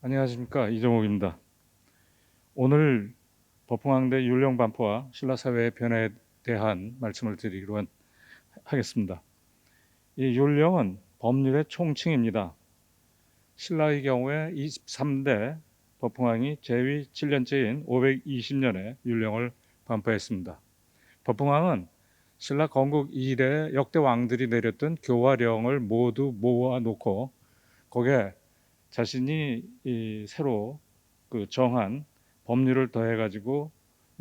안녕하십니까, 이정옥입니다. 오늘 법흥왕대 율령 반포와 신라 사회의 변화에 대한 말씀을 드리기로 하겠습니다. 이 율령은 법률의 총칭입니다. 신라의 경우에 23대 법흥왕이 재위 7년째인 520년에 율령을 반포했습니다. 법흥왕은 신라 건국 이래 역대 왕들이 내렸던 교화령을 모두 모아놓고 거기에 자신이 새로 정한 법률을 더해가지고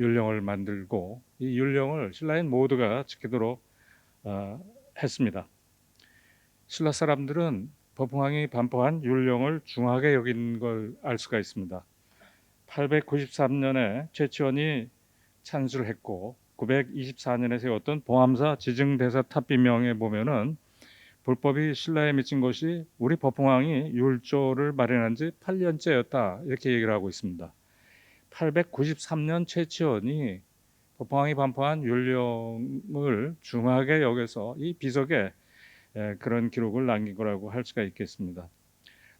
율령을 만들고 이 율령을 신라인 모두가 지키도록 했습니다. 신라 사람들은 법흥왕이 반포한 율령을 중하게 여긴 걸 알 수가 있습니다. 893년에 최치원이 찬수를 했고 924년에 세웠던 봉암사 지증대사 탑비명에 보면은 불법이 신라에 미친 것이 우리 법흥왕이 율조를 마련한 지 8년째였다 이렇게 얘기를 하고 있습니다. 893년 최치원이 법흥왕이 반포한 율령을 중하게 여겨서 이 비석에 그런 기록을 남긴 거라고 할 수가 있겠습니다.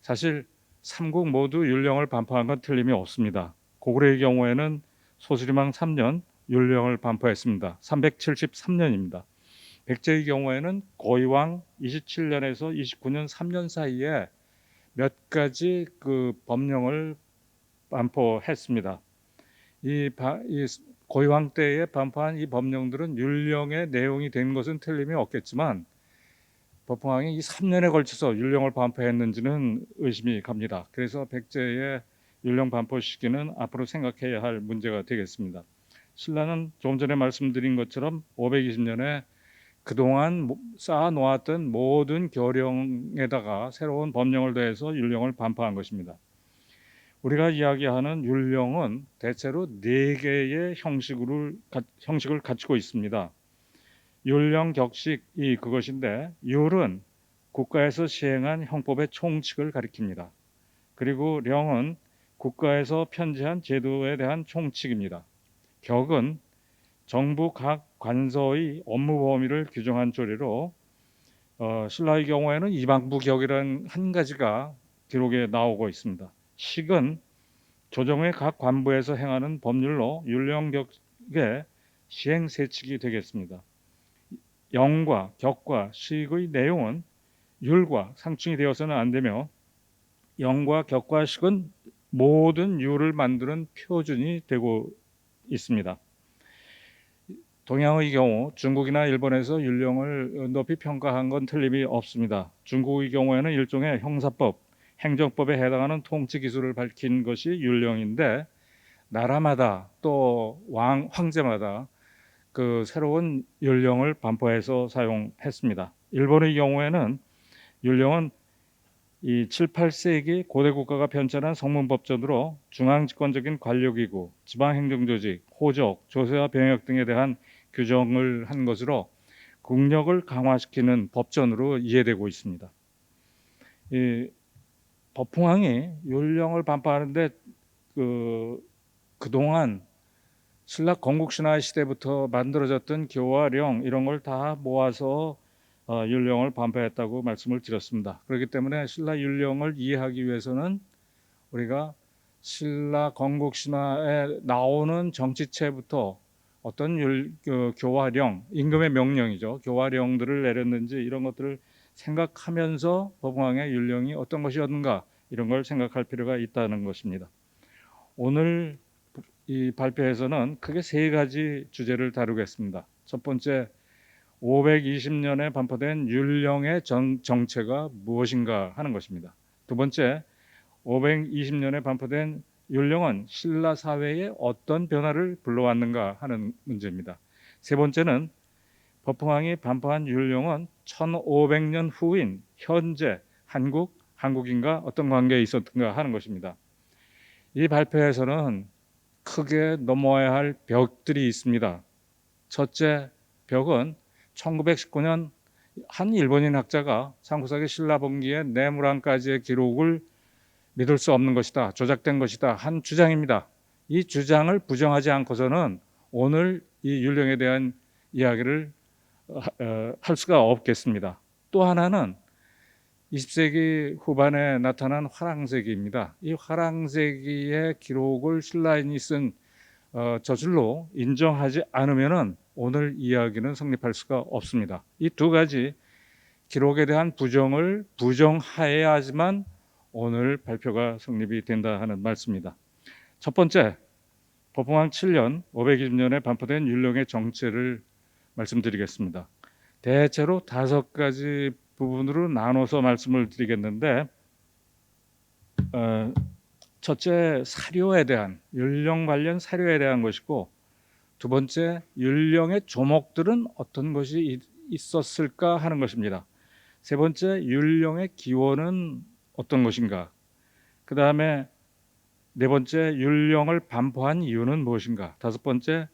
사실 삼국 모두 율령을 반포한 건 틀림이 없습니다. 고구려의 경우에는 소수리망 3년 율령을 반포했습니다. 373년입니다. 백제의 경우에는 고이왕 27년에서 29년 3년 사이에 몇 가지 법령을 반포했습니다. 이 고이왕 때에 반포한 이 법령들은 율령의 내용이 된 것은 틀림이 없겠지만 법흥왕이 이 3년에 걸쳐서 율령을 반포했는지는 의심이 갑니다. 그래서 백제의 율령 반포 시기는 앞으로 생각해야 할 문제가 되겠습니다. 신라는 좀 전에 말씀드린 것처럼 520년에 그동안 쌓아놓았던 모든 교령에다가 새로운 법령을 더해서 율령을 반포한 것입니다. 우리가 이야기하는 율령은 대체로 4개의 형식을 갖추고 있습니다. 율령 격식이 그것인데 율은 국가에서 시행한 형법의 총칙을 가리킵니다. 그리고 령은 국가에서 편지한 제도에 대한 총칙입니다. 격은 정부 각 관서의 업무 범위를 규정한 조례로 신라의 경우에는 이방부 격이라는 한 가지가 기록에 나오고 있습니다. 식은 조정의 각 관부에서 행하는 법률로 율령격의 시행세칙이 되겠습니다. 영과 격과 식의 내용은 율과 상충이 되어서는 안 되며 영과 격과 식은 모든 율을 만드는 표준이 되고 있습니다. 동양의 경우 중국이나 일본에서 율령을 높이 평가한 건 틀림이 없습니다. 중국의 경우에는 일종의 형사법, 행정법에 해당하는 통치 기술을 밝힌 것이 율령인데 나라마다 또 황제마다 새로운 율령을 반포해서 사용했습니다. 일본의 경우에는 율령은 이 7, 8세기 고대 국가가 편찬한 성문법전으로 중앙집권적인 관료기구, 지방행정조직, 호적, 조세와 병역 등에 대한 규정을 한 것으로 국력을 강화시키는 법전으로 이해되고 있습니다. 이 법흥왕이 율령을 반포하는데 그동안 신라 건국신화 시대부터 만들어졌던 교화령 이런 걸 다 모아서 율령을 반포했다고 말씀을 드렸습니다. 그렇기 때문에 신라 율령을 이해하기 위해서는 우리가 신라 건국신화에 나오는 정치체부터 어떤 교화령, 임금의 명령이죠. 교화령들을 내렸는지 이런 것들을 생각하면서 법흥왕의 율령이 어떤 것이었는가 이런 걸 생각할 필요가 있다는 것입니다. 오늘 이 발표에서는 크게 3가지 주제를 다루겠습니다. 첫 번째, 520년에 반포된 율령의 정체가 무엇인가 하는 것입니다. 두 번째, 520년에 반포된 율령은 신라 사회에 어떤 변화를 불러왔는가 하는 문제입니다. 세 번째는 법흥왕이 반포한 율령은 1500년 후인 현재 한국인과 어떤 관계에 있었던가 하는 것입니다. 이 발표에서는 크게 넘어야 할 벽들이 있습니다. 첫째 벽은 1919년 한 일본인 학자가 삼국사기 신라본기의 내무란까지의 기록을 믿을 수 없는 것이다, 조작된 것이다 한 주장입니다. 이 주장을 부정하지 않고서는 오늘 이 율령에 대한 이야기를 할 수가 없겠습니다. 또 하나는 20세기 후반에 나타난 화랑세기입니다. 이 화랑세기의 기록을 신라인이 쓴 저술로 인정하지 않으면은 오늘 이야기는 성립할 수가 없습니다. 이 두 가지 기록에 대한 부정을 부정하여야지만 오늘 발표가 성립이 된다 하는 말씀입니다. 첫 번째, 법흥왕 7년 520년에 반포된 율령의 정체를 말씀드리겠습니다. 대체로 5가지 부분으로 나눠서 말씀을 드리겠는데, 첫째, 사료에 대한, 율령 관련 사료에 대한 것이고, 두 번째, 율령의 조목들은 어떤 것이 있었을까 하는 것입니다. 세 번째, 율령의 기원은 어떤 것인가. 그 다음에 네 번째, 율령을 반포한 이유는 무엇인가. 다섯 번째,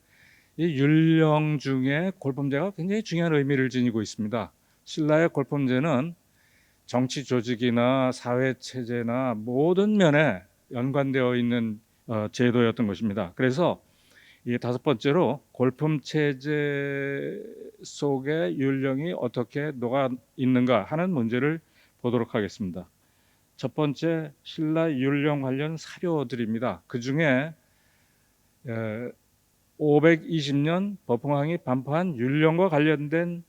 이 율령 중에 골품제가 굉장히 중요한 의미를 지니고 있습니다. 신라의 골품제는 정치 조직이나 사회 체제나 모든 면에 연관되어 있는 제도였던 것입니다. 그래서 이 다섯 번째로 골품 체제 속에 율령이 어떻게 녹아 있는가 하는 문제를 보도록 하겠습니다. 첫 번째, 신라 율령 관련 사료들입니다. 그 중에 520년 법흥왕이 반포한 율령과 관련된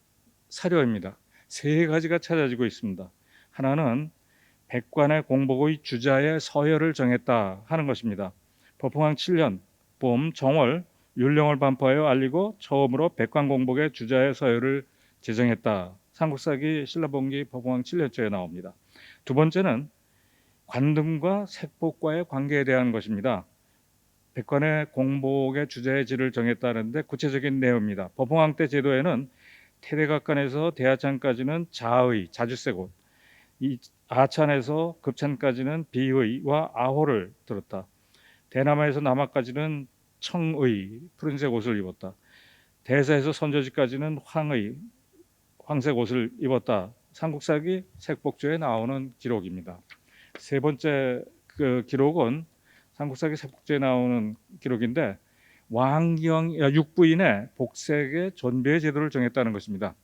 사료입니다. 세 가지가 찾아지고 있습니다. 하나는 백관의 공복의 주자의 서열을 정했다 하는 것입니다. 법흥왕 7년 봄 정월 율령을 반포하여 알리고 처음으로 백관 공복의 주자의 서열을 제정했다. 삼국사기 신라본기 법흥왕 7년째에 나옵니다. 두 번째는 관등과 색복과의 관계에 대한 것입니다. 백관의 공복의 주자의 질을 정했다는데 구체적인 내용입니다. 법흥왕 때 제도에는 태대각관에서 대하찬까지는 자의, 자주색옷, 이 아찬에서 급찬까지는 비의와 아호를 들었다. 대남에서 남하까지는 청의, 푸른색 옷을 입었다. 대사에서 선조지까지는 황의, 황색 옷을 입었다. 삼국사기 색복조에 나오는 기록입니다. 세 번째 그 기록은 삼국사기 색복조에 나오는 기록인데 육부인의 복색의 존비의 제도를 정했다는 것입니다.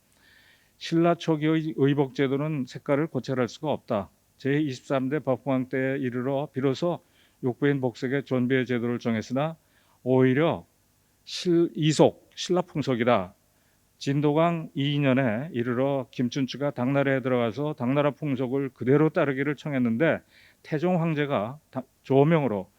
신라 초기의 의복 제도는 색깔을 고찰할 수가 없다. 제23대 법흥왕 때에 이르러 비로소 육부인 복색의 존비의 제도를 정했으나 오히려 이속 신라 풍속이다. 진도강 2년에 이르러 김춘추가 당나라에 들어가서 당나라 풍속을 그대로 따르기를 청했는데 태종 황제가 조명으로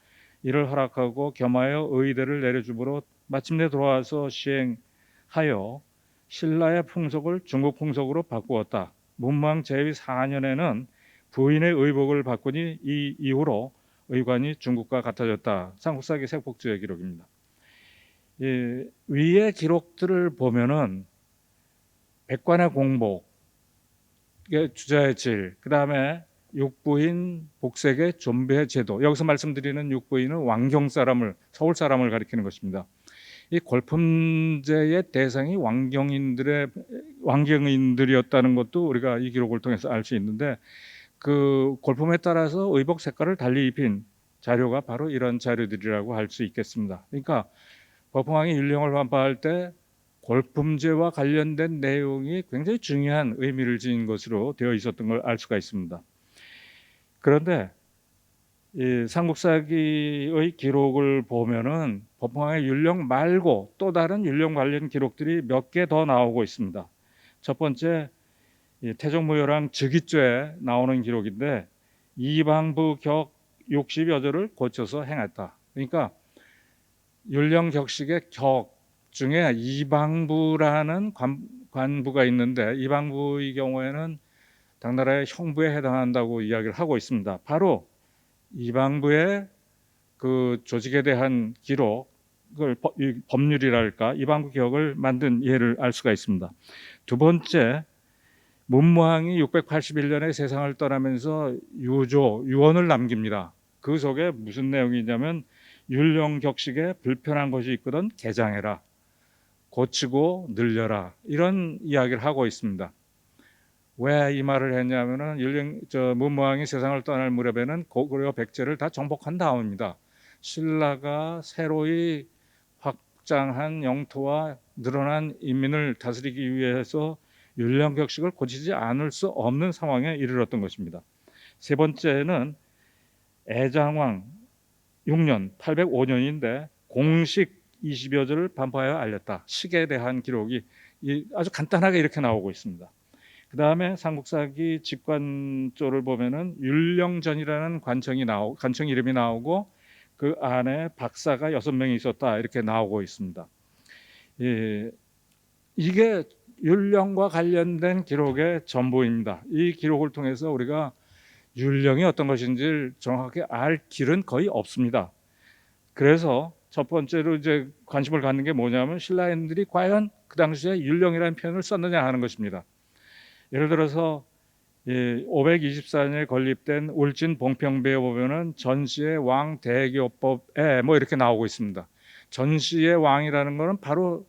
이를 허락하고 겸하여 의대를 내려주므로 마침내 돌아와서 시행하여 신라의 풍속을 중국 풍속으로 바꾸었다. 문무왕 제위 4년에는 부인의 의복을 바꾸니 이 이후로 의관이 중국과 같아졌다. 삼국사기 색복조의 기록입니다. 위의 기록들을 보면은 백관의 공복의 주자의 질, 그 다음에 육부인 복색의 존비의 제도. 여기서 말씀드리는 육부인은 왕경 사람을, 서울 사람을 가리키는 것입니다. 이 골품제의 대상이 왕경인들이었다는 것도 우리가 이 기록을 통해서 알 수 있는데 그 골품에 따라서 의복 색깔을 달리 입힌 자료가 바로 이런 자료들이라고 할 수 있겠습니다. 그러니까 법흥왕이 율령을 반포할 때 골품제와 관련된 내용이 굉장히 중요한 의미를 지닌 것으로 되어 있었던 걸 알 수가 있습니다. 그런데 이 삼국사기의 기록을 보면은 법흥왕의 율령 말고 또 다른 율령 관련 기록들이 몇 개 더 나오고 있습니다. 첫 번째, 태종무효랑 즉위죄에 나오는 기록인데 이방부 격 60여 조를 고쳐서 행했다. 그러니까 율령 격식의 격 중에 이방부라는 관부가 있는데 이방부의 경우에는 당나라의 형부에 해당한다고 이야기를 하고 있습니다. 바로 이방부의 그 조직에 대한 기록을 법률이랄까 이방부 기억을 만든 예를 알 수가 있습니다. 두 번째, 문무왕이 681년에 세상을 떠나면서 유언을 남깁니다. 그 속에 무슨 내용이냐면 율령 격식에 불편한 것이 있거든 개장해라, 고치고 늘려라, 이런 이야기를 하고 있습니다. 왜 이 말을 했냐면은 문무왕이 세상을 떠날 무렵에는 고구려 백제를 다 정복한 다음입니다. 신라가 새로이 확장한 영토와 늘어난 인민을 다스리기 위해서 율령 격식을 고치지 않을 수 없는 상황에 이르렀던 것입니다. 세 번째는 애장왕 6년 805년인데 공식 20여 절을 반포하여 알렸다. 식에 대한 기록이 아주 간단하게 이렇게 나오고 있습니다. 그 다음에 삼국사기 직관조를 보면은 율령전이라는 관청 이름이 나오고 그 안에 박사가 6명이 있었다 이렇게 나오고 있습니다. 이게 율령과 관련된 기록의 전부입니다. 이 기록을 통해서 우리가 율령이 어떤 것인지를 정확하게 알 길은 거의 없습니다. 그래서 첫 번째로 이제 관심을 갖는 게 뭐냐면 신라인들이 과연 그 당시에 율령이라는 표현을 썼느냐 하는 것입니다. 예를 들어서 524년에 건립된 울진 봉평배에 보면은 전시의 왕 대교법에 뭐 이렇게 나오고 있습니다. 전시의 왕이라는 것은 바로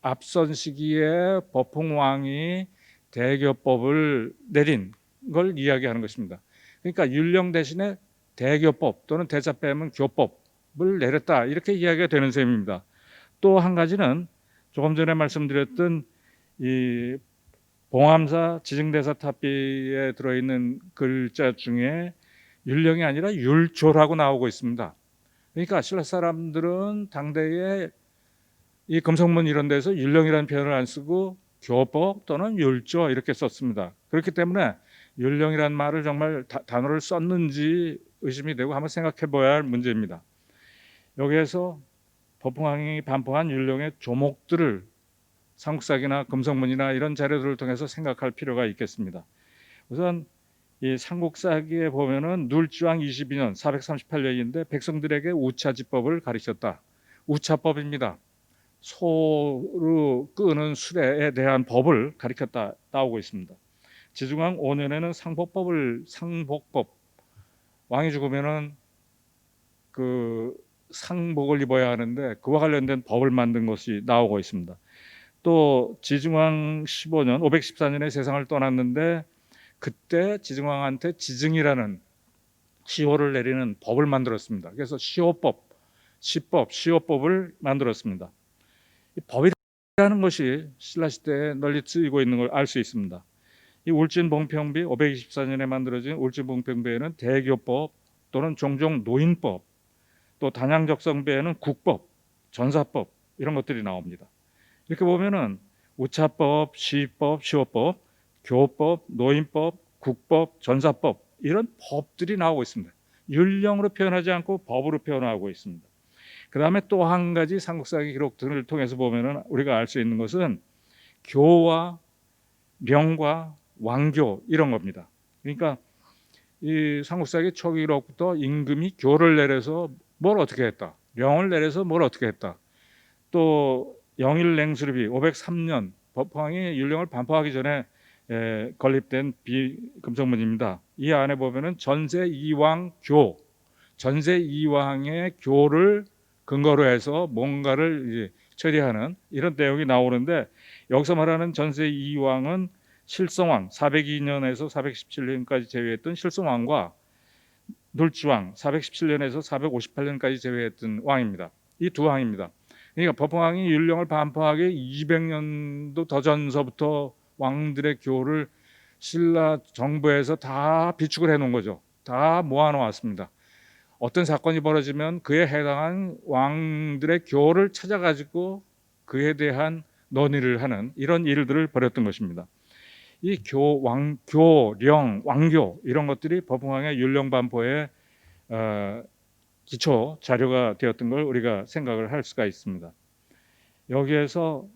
앞선 시기에 법흥왕이 대교법을 내린 걸 이야기하는 것입니다. 그러니까 율령 대신에 대교법 또는 대자 빼면 교법을 내렸다 이렇게 이야기가 되는 셈입니다. 또 한 가지는 조금 전에 말씀드렸던 이 봉암사 지증대사 탑비에 들어있는 글자 중에 율령이 아니라 율조라고 나오고 있습니다. 그러니까 신라 사람들은 당대에 이 금성문 이런 데서 율령이라는 표현을 안 쓰고 교법 또는 율조 이렇게 썼습니다. 그렇기 때문에 율령이라는 말을 정말 단어를 썼는지 의심이 되고 한번 생각해 봐야 할 문제입니다. 여기에서 법흥왕이 반포한 율령의 조목들을 삼국사기나 금성문이나 이런 자료들을 통해서 생각할 필요가 있겠습니다. 우선 이 삼국사기에 보면은 눌주왕 22년 438년인데 백성들에게 우차지법을 가르쳤다. 우차법입니다. 소로 끄는 수레에 대한 법을 가르쳤다 나오고 있습니다. 지중왕 5년에는 상복법 왕이 죽으면은 그 상복을 입어야 하는데 그와 관련된 법을 만든 것이 나오고 있습니다. 또 지중왕 15년 514년에 세상을 떠났는데 그때 지중왕한테 지증이라는 시호를 내리는 법을 만들었습니다. 그래서 시호법, 시호법을 만들었습니다. 이 법이라는 것이 신라 시대에 널리 쓰이고 있는 걸 알 수 있습니다. 이 울진봉평비 524년에 만들어진 울진봉평비에는 대교법 또는 종종 노인법, 또 단양적성비에는 국법, 전사법 이런 것들이 나옵니다. 이렇게 보면은 우차법, 시법, 시호법, 교법, 노인법, 국법, 전사법 이런 법들이 나오고 있습니다. 율령으로 표현하지 않고 법으로 표현하고 있습니다. 그 다음에 또 한 가지 삼국사기 기록들을 통해서 보면은 우리가 알 수 있는 것은 교와 령과 왕교 이런 겁니다. 그러니까 이 삼국사기 초기록부터 임금이 교를 내려서 뭘 어떻게 했다, 령을 내려서 뭘 어떻게 했다, 또 영일냉수립이 503년 법황이 율령을 반포하기 전에 건립된 비금성문입니다. 이 안에 보면은 전세 이왕교, 전세 이왕의 교를 근거로 해서 뭔가를 이제 처리하는 이런 내용이 나오는데 여기서 말하는 전세 이왕은 실성왕 402년에서 417년까지 제위했던 실성왕과 눌주왕 417년에서 458년까지 제위했던 왕입니다. 이 두 왕입니다. 그러니까 법흥왕이 율령을 반포하기 200년도 더 전서부터 왕들의 교를 신라 정부에서 다 비축을 해놓은 거죠. 다 모아놓았습니다. 어떤 사건이 벌어지면 그에 해당한 왕들의 교를 찾아가지고 그에 대한 논의를 하는 이런 일들을 벌였던 것입니다. 이 교, 령, 왕교 이런 것들이 법흥왕의 율령 반포의 기초 자료가 되었던 걸 우리가 생각을 할 수가 있습니다. 여기에서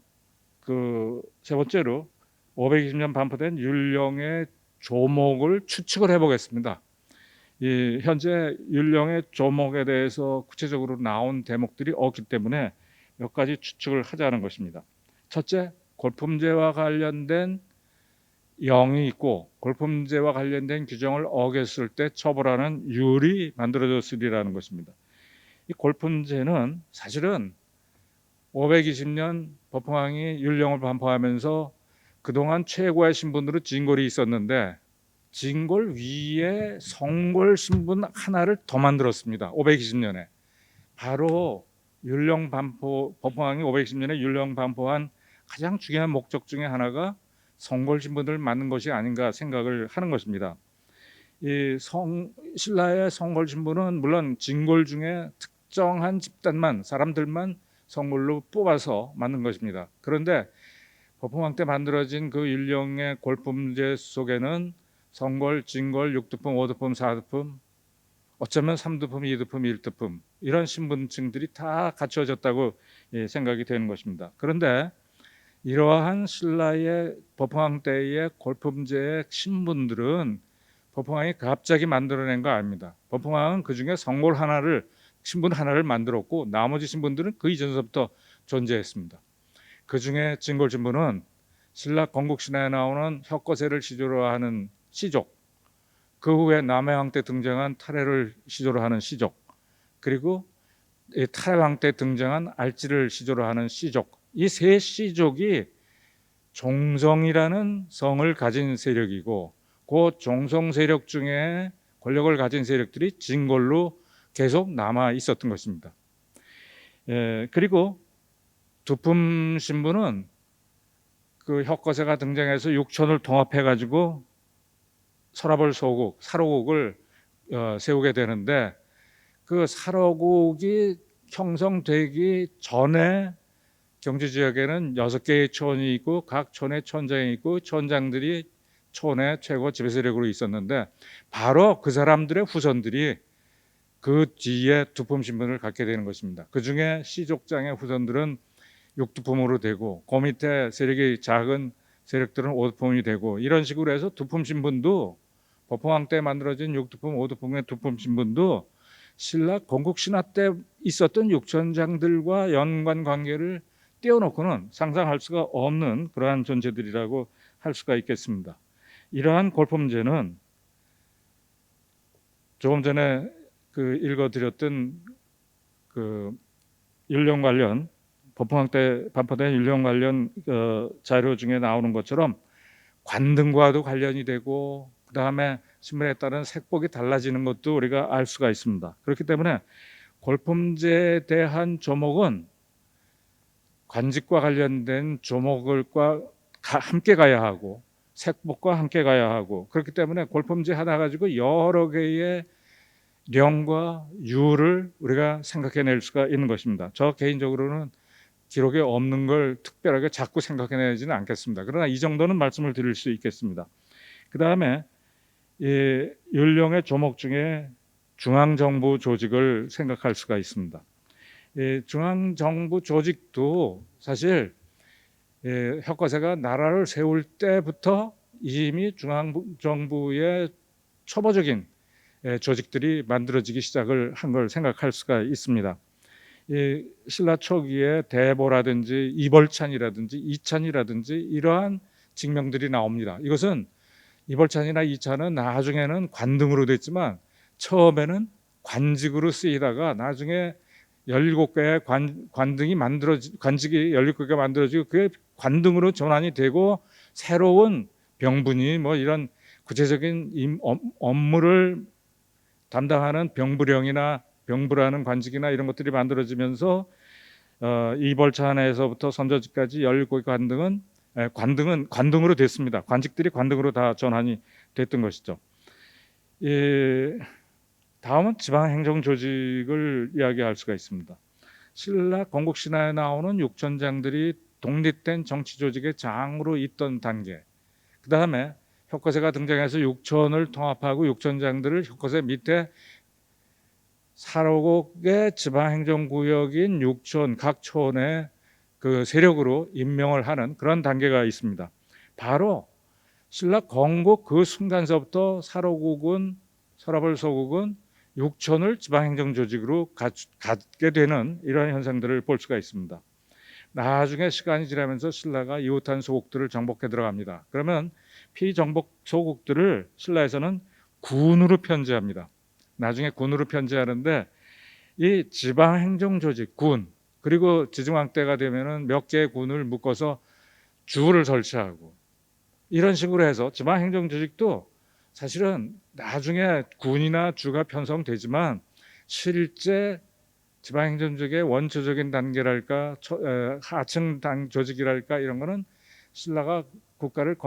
그 세 번째로 520년 반포된 율령의 조목을 추측을 해보겠습니다. 이 현재 율령의 조목에 대해서 구체적으로 나온 대목들이 없기 때문에 몇 가지 추측을 하자는 것입니다. 첫째, 골품제와 관련된 영이 있고 골품제와 관련된 규정을 어겼을 때 처벌하는 율이 만들어졌으리라는 것입니다. 이 골품제는 사실은 520년 법흥왕이 율령을 반포하면서 그동안 최고의 신분으로 진골이 있었는데 진골 위에 성골 신분 하나를 더 만들었습니다. 520년에 바로 율령 반포, 법흥왕이 520년에 율령 반포한 가장 중요한 목적 중에 하나가 성골 신분을 맡는 것이 아닌가 생각을 하는 것입니다. 신라의 성골 신분은 물론 진골 중에 특정한 집단만 사람들만 성골로 뽑아서 맡는 것입니다. 그런데 법흥왕 때 만들어진 그 율령의 골품제 속에는 성골, 진골, 육두품, 오두품, 사두품, 어쩌면 삼두품, 이두품, 일두품 이런 신분층들이 다 갖춰졌다고 생각이 되는 것입니다. 그런데 이러한 신라의 법흥왕 때의 골품제의 신분들은 법흥왕이 갑자기 만들어낸 거 아닙니다. 법흥왕은 그중에 성골 하나를 신분 하나를 만들었고 나머지 신분들은 그 이전서부터 존재했습니다. 그중에 진골 신분은 신라 건국신화에 나오는 혁거세를 시조로 하는 시족, 그 후에 남해왕 때 등장한 탈해를 시조로 하는 시족, 그리고 탈해왕 때 등장한 알지를 시조로 하는 시족, 이 세 시족이 종성이라는 성을 가진 세력이고 그 종성 세력 중에 권력을 가진 세력들이 진골로 계속 남아 있었던 것입니다. 그리고 두품 신분은 그 혁거세가 등장해서 육촌을 통합해 가지고 서라벌 소국, 사로국을 세우게 되는데 그 사로국이 형성되기 전에 경주 지역에는 6개의 촌이 있고 각 촌에 촌장이 있고 촌장들이 촌의 최고 지배 세력으로 있었는데 바로 그 사람들의 후손들이 그 뒤에 두품 신분을 갖게 되는 것입니다. 그 중에 시족장의 후손들은 육두품으로 되고 그 밑에 세력이 작은 세력들은 오두품이 되고 이런 식으로 해서 두품 신분도 법흥왕 때 만들어진 육두품, 오두품의 두품 신분도 신라 건국신화 때 있었던 육촌장들과 연관 관계를 떼어놓고는 상상할 수가 없는 그러한 존재들이라고 할 수가 있겠습니다. 이러한 골품제는 조금 전에 읽어드렸던 그 율령 관련 법흥왕 때 반포된 율령 관련 자료 중에 나오는 것처럼 관등과도 관련이 되고 그 다음에 신분에 따른 색복이 달라지는 것도 우리가 알 수가 있습니다. 그렇기 때문에 골품제에 대한 조목은 관직과 관련된 조목과 함께 가야 하고 색복과 함께 가야 하고 그렇기 때문에 골품제 하나 가지고 여러 개의 령과 유를 우리가 생각해낼 수가 있는 것입니다. 저 개인적으로는 기록에 없는 걸 특별하게 자꾸 생각해내지는 않겠습니다. 그러나 이 정도는 말씀을 드릴 수 있겠습니다. 그 다음에 율령의 조목 중에 중앙정부 조직을 생각할 수가 있습니다. 중앙정부 조직도 사실 혁거세가 나라를 세울 때부터 이미 중앙정부의 초보적인 조직들이 만들어지기 시작을 한 걸 생각할 수가 있습니다. 신라 초기에 대보라든지 이벌찬이라든지 이찬이라든지 이러한 직명들이 나옵니다. 이것은 이벌찬이나 이찬은 나중에는 관등으로 됐지만 처음에는 관직으로 쓰이다가 나중에 17개의 관직이 만들어지고 그게 관등으로 전환이 되고 새로운 병분이 뭐 이런 구체적인 업무를 담당하는 병부령이나 병부라는 관직이나 이런 것들이 만들어지면서 이벌찬에서부터 선조직까지 17개 관등으로 됐습니다. 관직들이 관등으로 다 전환이 됐던 것이죠. 다음은 지방행정조직을 이야기할 수가 있습니다. 신라 건국신화에 나오는 육촌장들이 독립된 정치조직의 장으로 있던 단계, 그 다음에 혁거세가 등장해서 육촌을 통합하고 육촌장들을 혁거세 밑에 사로국의 지방행정구역인 육촌, 각 촌의 그 세력으로 임명을 하는 그런 단계가 있습니다. 바로 신라 건국 그 순간서부터 사로국은 서라벌 소국은 육촌을 지방행정조직으로 갖게 되는 이러한 현상들을 볼 수가 있습니다. 나중에 시간이 지나면서 신라가 이웃한 소국들을 정복해 들어갑니다. 그러면 피정복 소국들을 신라에서는 군으로 편제합니다. 나중에 군으로 편제하는데 이 지방행정조직 군 그리고 지중왕 때가 되면은 몇 개의 군을 묶어서 주를 설치하고 이런 식으로 해서 지방행정조직도 사실은 나중에 군이나 주가 편성되지만 실제 지방행정조직의 원초적인 단계랄까 하층 당 조직이랄까 이런 거는 신라가 국가를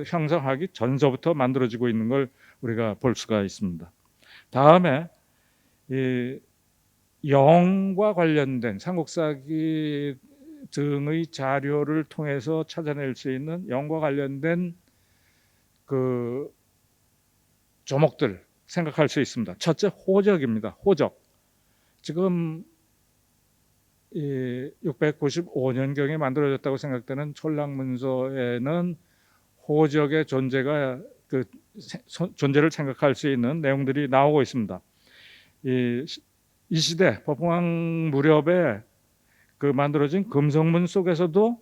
형성하기 전서부터 만들어지고 있는 걸 우리가 볼 수가 있습니다. 다음에 이 영과 관련된 삼국사기 등의 자료를 통해서 찾아낼 수 있는 영과 관련된 그 조목들 생각할 수 있습니다. 첫째, 호적입니다. 호적. 지금 695년경에 만들어졌다고 생각되는 촐랑문서에는 호적의 존재가 존재를 생각할 수 있는 내용들이 나오고 있습니다. 이 시대 법흥왕 무렵에 만들어진 금성문 속에서도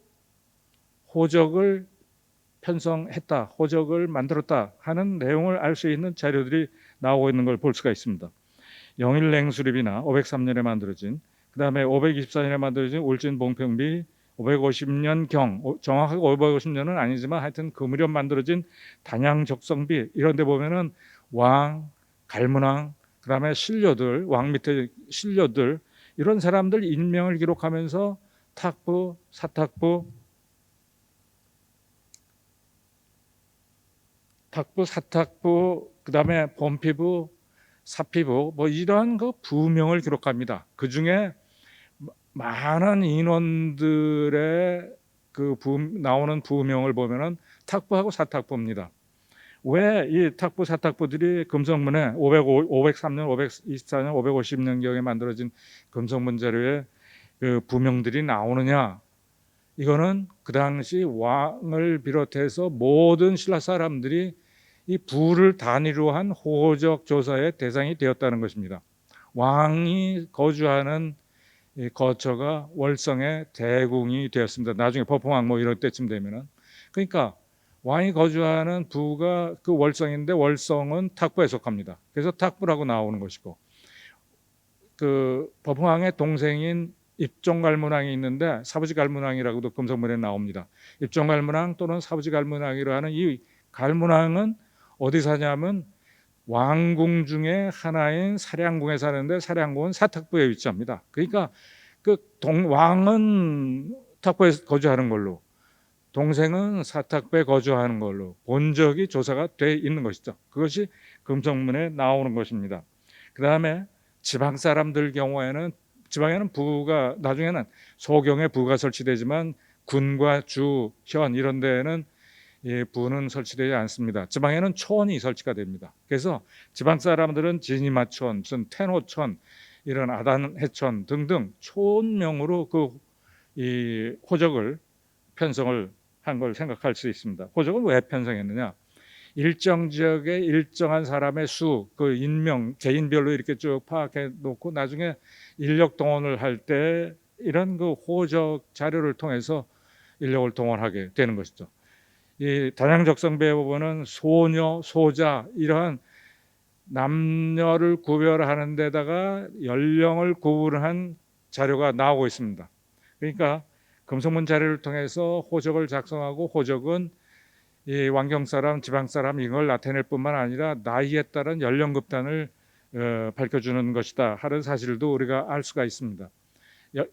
호적을 편성했다, 호적을 만들었다 하는 내용을 알 수 있는 자료들이 나오고 있는 걸 볼 수가 있습니다. 영일냉수립이나 503년에 만들어진, 그 다음에 524년에 만들어진 울진봉평비, 550년경, 정확하게 550년은 아니지만 하여튼 그 무렵 만들어진 단양적성비, 이런 데 보면은 왕, 갈문왕, 그 다음에 신료들, 왕 밑에 신료들, 이런 사람들 인명을 기록하면서 탁부, 사탁부, 사탁부, 그 다음에 본피부, 사피부, 뭐 이러한 부명을 기록합니다. 그 중에 많은 인원들의 나오는 부명을 보면은 탁부하고 사탁부입니다. 왜 이 탁부, 사탁부들이 금성문에 503년, 524년, 550년경에 만들어진 금성문 자료에 부명들이 나오느냐? 이거는 그 당시 왕을 비롯해서 모든 신라 사람들이 이 부를 단위로 한 호적 조사의 대상이 되었다는 것입니다. 왕이 거주하는 거처가 월성의 대궁이 되었습니다. 나중에 법흥왕 뭐 이럴 때쯤 되면은, 그러니까 왕이 거주하는 부가 그 월성인데 월성은 탁부에 속합니다. 그래서 탁부라고 나오는 것이고, 법흥왕의 동생인 입종갈문왕이 있는데 사부지갈문왕이라고도 금성문에 나옵니다. 입종갈문왕 또는 사부지갈문왕이라 하는 이 갈문왕은 어디 사냐면 왕궁 중에 하나인 사량궁에 사는데 사량궁은 사탁부에 위치합니다. 그러니까 왕은 탁부에 거주하는 걸로, 동생은 사탁부에 거주하는 걸로 본 적이 조사가 돼 있는 것이죠. 그것이 금성문에 나오는 것입니다. 그 다음에 지방 사람들 경우에는, 지방에는 부가, 나중에는 소경에 부가 설치되지만 군과 주, 현 이런 데에는 부는 설치되지 않습니다. 지방에는 촌이 설치가 됩니다. 그래서 지방 사람들은 지니마촌, 무슨 태노촌, 이런 아단해촌 등등 촌명으로 이 호적을 편성을 한 걸 생각할 수 있습니다. 호적은 왜 편성했느냐? 일정 지역의 일정한 사람의 수, 인명, 개인별로 이렇게 쭉 파악해 놓고 나중에 인력 동원을 할 때 이런 호적 자료를 통해서 인력을 동원하게 되는 것이죠. 이 단양적성비에 보면은 소녀, 소자 이러한 남녀를 구별하는 데다가 연령을 구분한 자료가 나오고 있습니다. 그러니까 금성문 자료를 통해서 호적을 작성하고, 호적은 이 왕경 사람, 지방 사람 이걸 나타낼 뿐만 아니라 나이에 따른 연령급단을 밝혀주는 것이다 하는 사실도 우리가 알 수가 있습니다.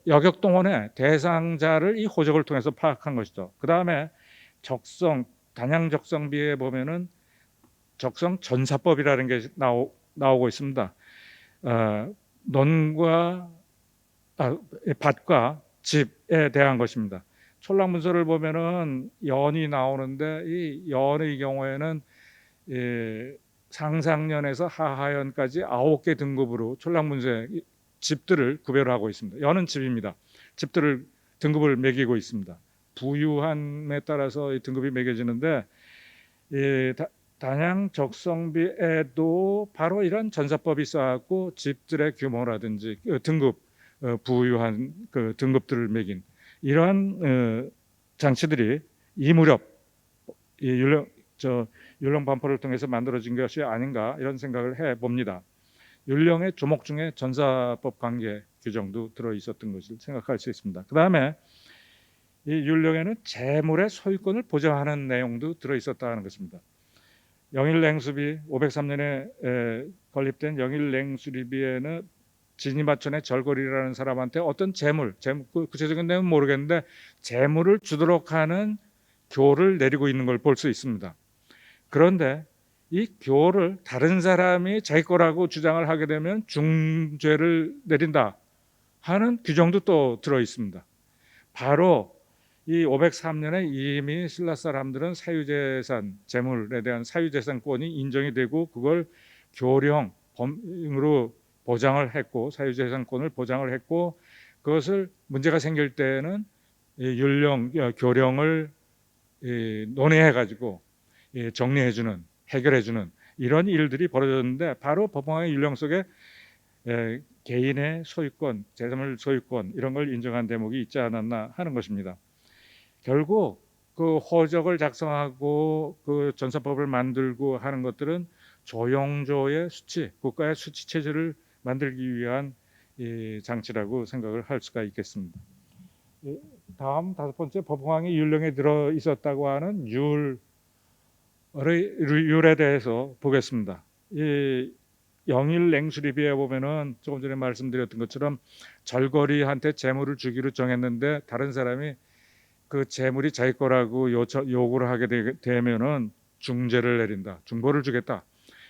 여격동원의 대상자를 이 호적을 통해서 파악한 것이죠. 그 다음에 단양적성비에 보면은 적성 전사법이라는 게 나오고 있습니다. 논과 밭과 집에 대한 것입니다. 촐랑문서를 보면은 연이 나오는데 이 연의 경우에는 상상연에서 하하연까지 9개 등급으로 촐랑문서에 집들을 구별하고 있습니다. 연은 집입니다. 집들을 등급을 매기고 있습니다. 부유함에 따라서 이 등급이 매겨지는데, 단양적성비에도 바로 이런 전사법이 있어갖고 집들의 규모라든지 등급, 부유한 등급들을 매긴 이러한 장치들이 이 무렵 율령 반포를 통해서 만들어진 것이 아닌가, 이런 생각을 해봅니다. 율령의 조목 중에 전사법 관계 규정도 들어 있었던 것을 생각할 수 있습니다. 그 다음에 이 율령에는 재물의 소유권을 보장하는 내용도 들어 있었다는 것입니다. 영일냉수비 503년에 건립된 영일냉수리비에는 진이마천의 절거리라는 사람한테 어떤 재물, 구체적인 내용은 모르겠는데 재물을 주도록 하는 교를 내리고 있는 걸 볼 수 있습니다. 그런데 이 교를 다른 사람이 자기 거라고 주장을 하게 되면 중죄를 내린다 하는 규정도 또 들어 있습니다. 바로 이 503년에 이미 신라 사람들은 사유재산, 재물에 대한 사유재산권이 인정이 되고 그걸 교령, 범으로 보장을 했고 사유재산권을 보장을 했고 그것을 문제가 생길 때는 율령, 교령을 논의해가지고 정리해주는, 해결해주는 이런 일들이 벌어졌는데 바로 법황의 율령 속에 개인의 소유권, 재산물 소유권 이런 걸 인정한 대목이 있지 않았나 하는 것입니다. 결국 그 호적을 작성하고 그 전사법을 만들고 하는 것들은 조영조의 수치, 국가의 수치 체제를 만들기 위한 장치라고 생각을 할 수가 있겠습니다. 다음 다섯 번째 법황이 율령에 들어 있었다고 하는 율에 대해서 보겠습니다. 이 영일 냉수리비에 보면은 조금 전에 말씀드렸던 것처럼 절거리한테 재물을 주기로 정했는데 다른 사람이 그 재물이 자기 거라고 요구를 하게 되면은 중죄를 내린다, 중벌을 주겠다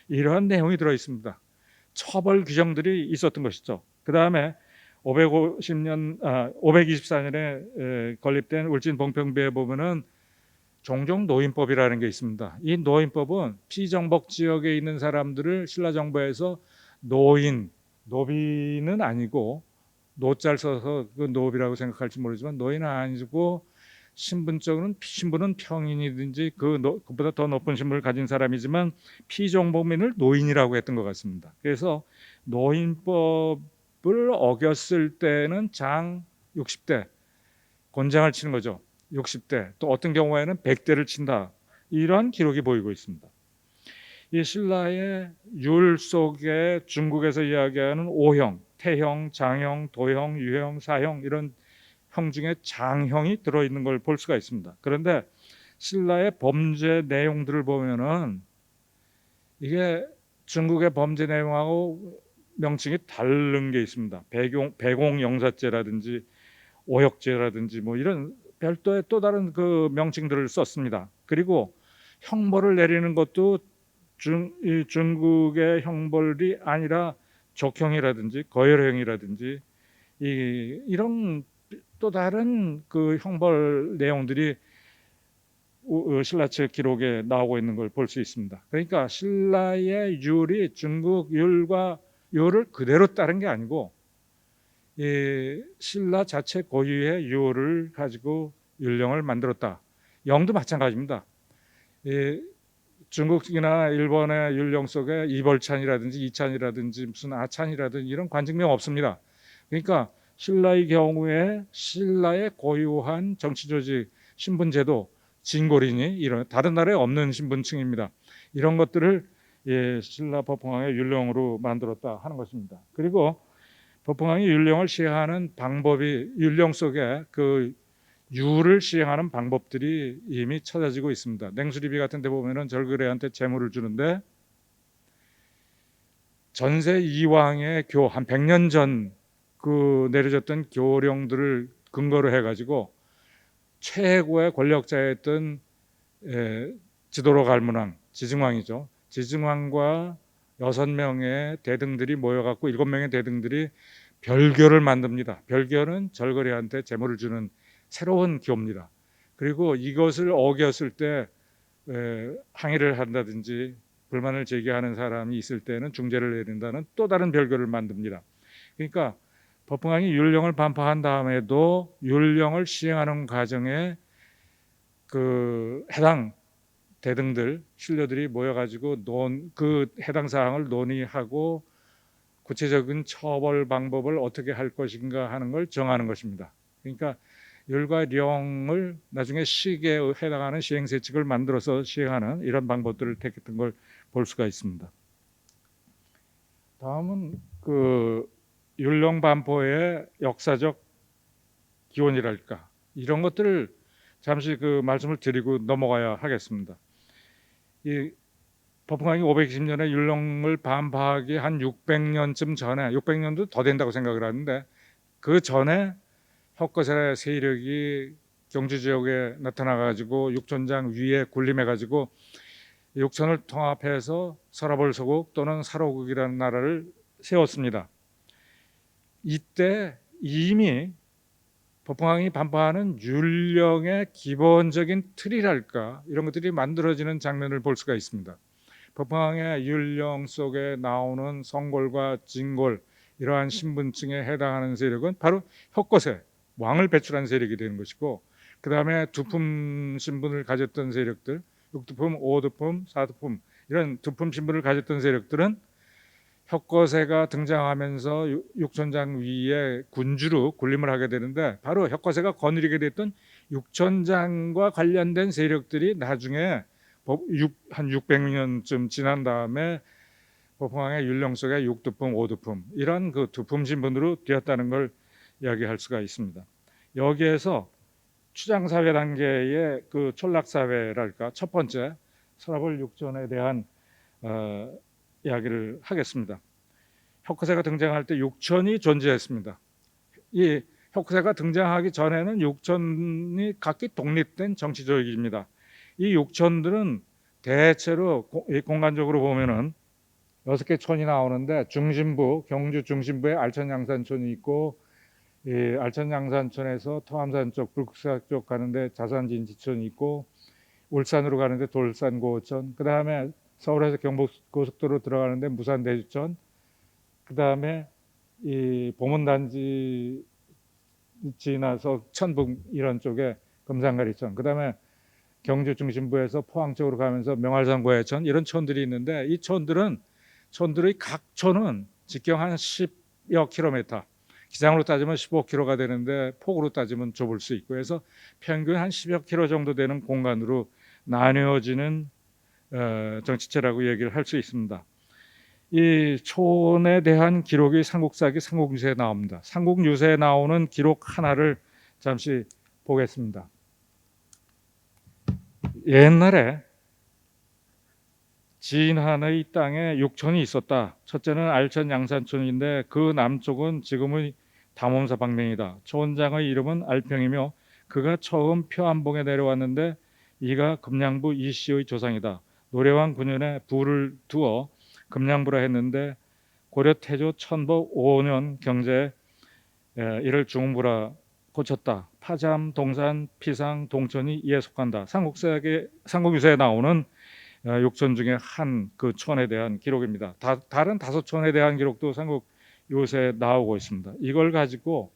이러한 내용이 들어 있습니다. 처벌 규정들이 있었던 것이죠. 그 다음에 524년에 건립된 울진 봉평비에 보면은 종종 노인법이라는 게 있습니다. 이 노인법은 피정복 지역에 있는 사람들을 신라 정부에서 노비는 아니고 노자를 써서 그 노비라고 생각할지 모르지만 노인은 아니고 신분은 평인이든지 그보다 더 높은 신분을 가진 사람이지만 피정복민을 노인이라고 했던 것 같습니다. 그래서 노인법을 어겼을 때는 장 60대 곤장을 치는 거죠. 60대 또 어떤 경우에는 100대를 친다 이러한 기록이 보이고 있습니다. 이 신라의 율 속에 중국에서 이야기하는 오형, 태형, 장형, 도형, 유형, 사형 이런 형 중에 장형이 들어있는 걸 볼 수가 있습니다. 그런데 신라의 범죄 내용들을 보면은 이게 중국의 범죄 내용하고 명칭이 다른 게 있습니다. 배공영사죄라든지 오역죄라든지 뭐 이런 별도의 또 다른 그 명칭들을 썼습니다. 그리고 형벌을 내리는 것도 중국의 형벌이 아니라 족형이라든지 거열형이라든지 이런 또 다른 그 형벌 내용들이 신라책 기록에 나오고 있는 걸 볼 수 있습니다. 그러니까 신라의 율이 중국 율과 율을 그대로 따른 게 아니고 신라 자체 고유의 율을 가지고 율령을 만들었다. 영도 마찬가지입니다. 중국이나 일본의 율령 속에 이벌찬이라든지 이찬이라든지 무슨 아찬이라든지 이런 관직명 없습니다. 그러니까 신라의 경우에 신라의 고유한 정치조직, 신분제도, 진골이니 이런 다른 나라에 없는 신분층입니다. 이런 것들을 신라 법황의 율령으로 만들었다 하는 것입니다. 그리고 법황이 율령을 시행하는 방법이 율령 속에 그 율을 시행하는 방법들이 이미 찾아지고 있습니다. 냉수리비 같은 데 보면은 절거리한테 재물을 주는데 전세 이왕의 교 한 100년 전 그 내려졌던 교령들을 근거로 해가지고 최고의 권력자였던 지도로 갈문왕 지증왕이죠. 지증왕과 6명의 대등들이 모여갖고 7명의 대등들이 별교를 만듭니다. 별교는 절거리한테 재물을 주는 새로운 교입니다. 그리고 이것을 어겼을 때 항의를 한다든지 불만을 제기하는 사람이 있을 때는 중죄를 내린다는 또 다른 별교를 만듭니다. 그러니까 법흥왕이 율령을 반파한 다음에도 율령을 시행하는 과정에 그 해당 대등들 신료들이 모여가지고 그 해당 사항을 논의하고 구체적인 처벌 방법을 어떻게 할 것인가 하는 걸 정하는 것입니다. 그러니까 율과 령을 나중에 시기에 해당하는 시행세칙을 만들어서 시행하는 이런 방법들을 택했던 걸 볼 수가 있습니다. 다음은 그 율령 반포의 역사적 기원이랄까 이런 것들을 잠시 그 말씀을 드리고 넘어가야 하겠습니다. 이 법흥왕이 520년에 율령을 반파하기 한 600년쯤 전에 600년도 더 된다고 생각을 하는데 그 전에 혁거세 세력이 경주 지역에 나타나가지고 육촌장 위에 군림해가지고 육촌을 통합해서 서라벌 소국 또는 사로국이라는 나라를 세웠습니다. 이때 이미 법황이 반포하는 율령의 기본적인 틀이랄까 이런 것들이 만들어지는 장면을 볼 수가 있습니다. 법황의 율령 속에 나오는 성골과 진골 이러한 신분층에 해당하는 세력은 바로 혁거세, 왕을 배출한 세력이 되는 것이고, 그 다음에 두품 신분을 가졌던 세력들, 육두품, 오두품, 사두품 이런 두품 신분을 가졌던 세력들은 혁거세가 등장하면서 육촌장 위에 군주로 군림을 하게 되는데, 바로 혁거세가 거느리게 됐던 육촌장과 관련된 세력들이 나중에 한 600년쯤 지난 다음에 법황의 율령 속에 육두품, 오두품 이런 그 두품 신분으로 되었다는 걸 이야기할 수가 있습니다. 여기에서 추장사회 단계의 그 촌락사회랄까 첫 번째 서라벌 육촌에 대한 이야기를 하겠습니다. 혁거세가 등장할 때 육촌이 존재했습니다. 이 혁거세가 등장하기 전에는 육촌이 각기 독립된 정치 조직입니다. 이 육촌들은 대체로 공간적으로 보면은 6개 촌이 나오는데, 중심부, 경주 중심부에 알천양산촌이 있고, 이 알천양산촌에서 토암산 쪽, 불국사 쪽 가는데 자산진지촌이 있고, 울산으로 가는데 돌산고호촌, 그 다음에 서울에서 경부고속도로 들어가는데 무산대주촌, 그 다음에 이 보문단지 지나서 천북 이런 쪽에 금산가리촌, 그 다음에 경주 중심부에서 포항 쪽으로 가면서 명알산고해촌 이런 촌들이 있는데, 이 촌들의 각 촌은 직경 한 10여 킬로미터, 기장으로 따지면 15km가 되는데 폭으로 따지면 좁을 수 있고 해서 평균 한 10여 킬로 정도 되는 공간으로 나뉘어지는 정치체라고 얘기를 할 수 있습니다. 이 촌에 대한 기록이 삼국사기 삼국유세에 나옵니다. 삼국유세에 나오는 기록 하나를 잠시 보겠습니다. 옛날에 진한의 땅에 6촌이 있었다. 첫째는 알천 양산촌인데 그 남쪽은 지금의 담원사 방면이다. 촌장의 이름은 알평이며 그가 처음 표안봉에 내려왔는데 이가 금량부 이씨의 조상이다. 노래왕 9년에 부를 두어 금량부라 했는데 고려 태조 천복 5년 경제에 이를 중부라 고쳤다. 파잠, 동산, 피상, 동천이 이에 속한다. 삼국유세에 나오는 육촌 중에 한 그 촌에 대한 기록입니다. 다른 5촌에 대한 기록도 삼국유세에 나오고 있습니다. 이걸 가지고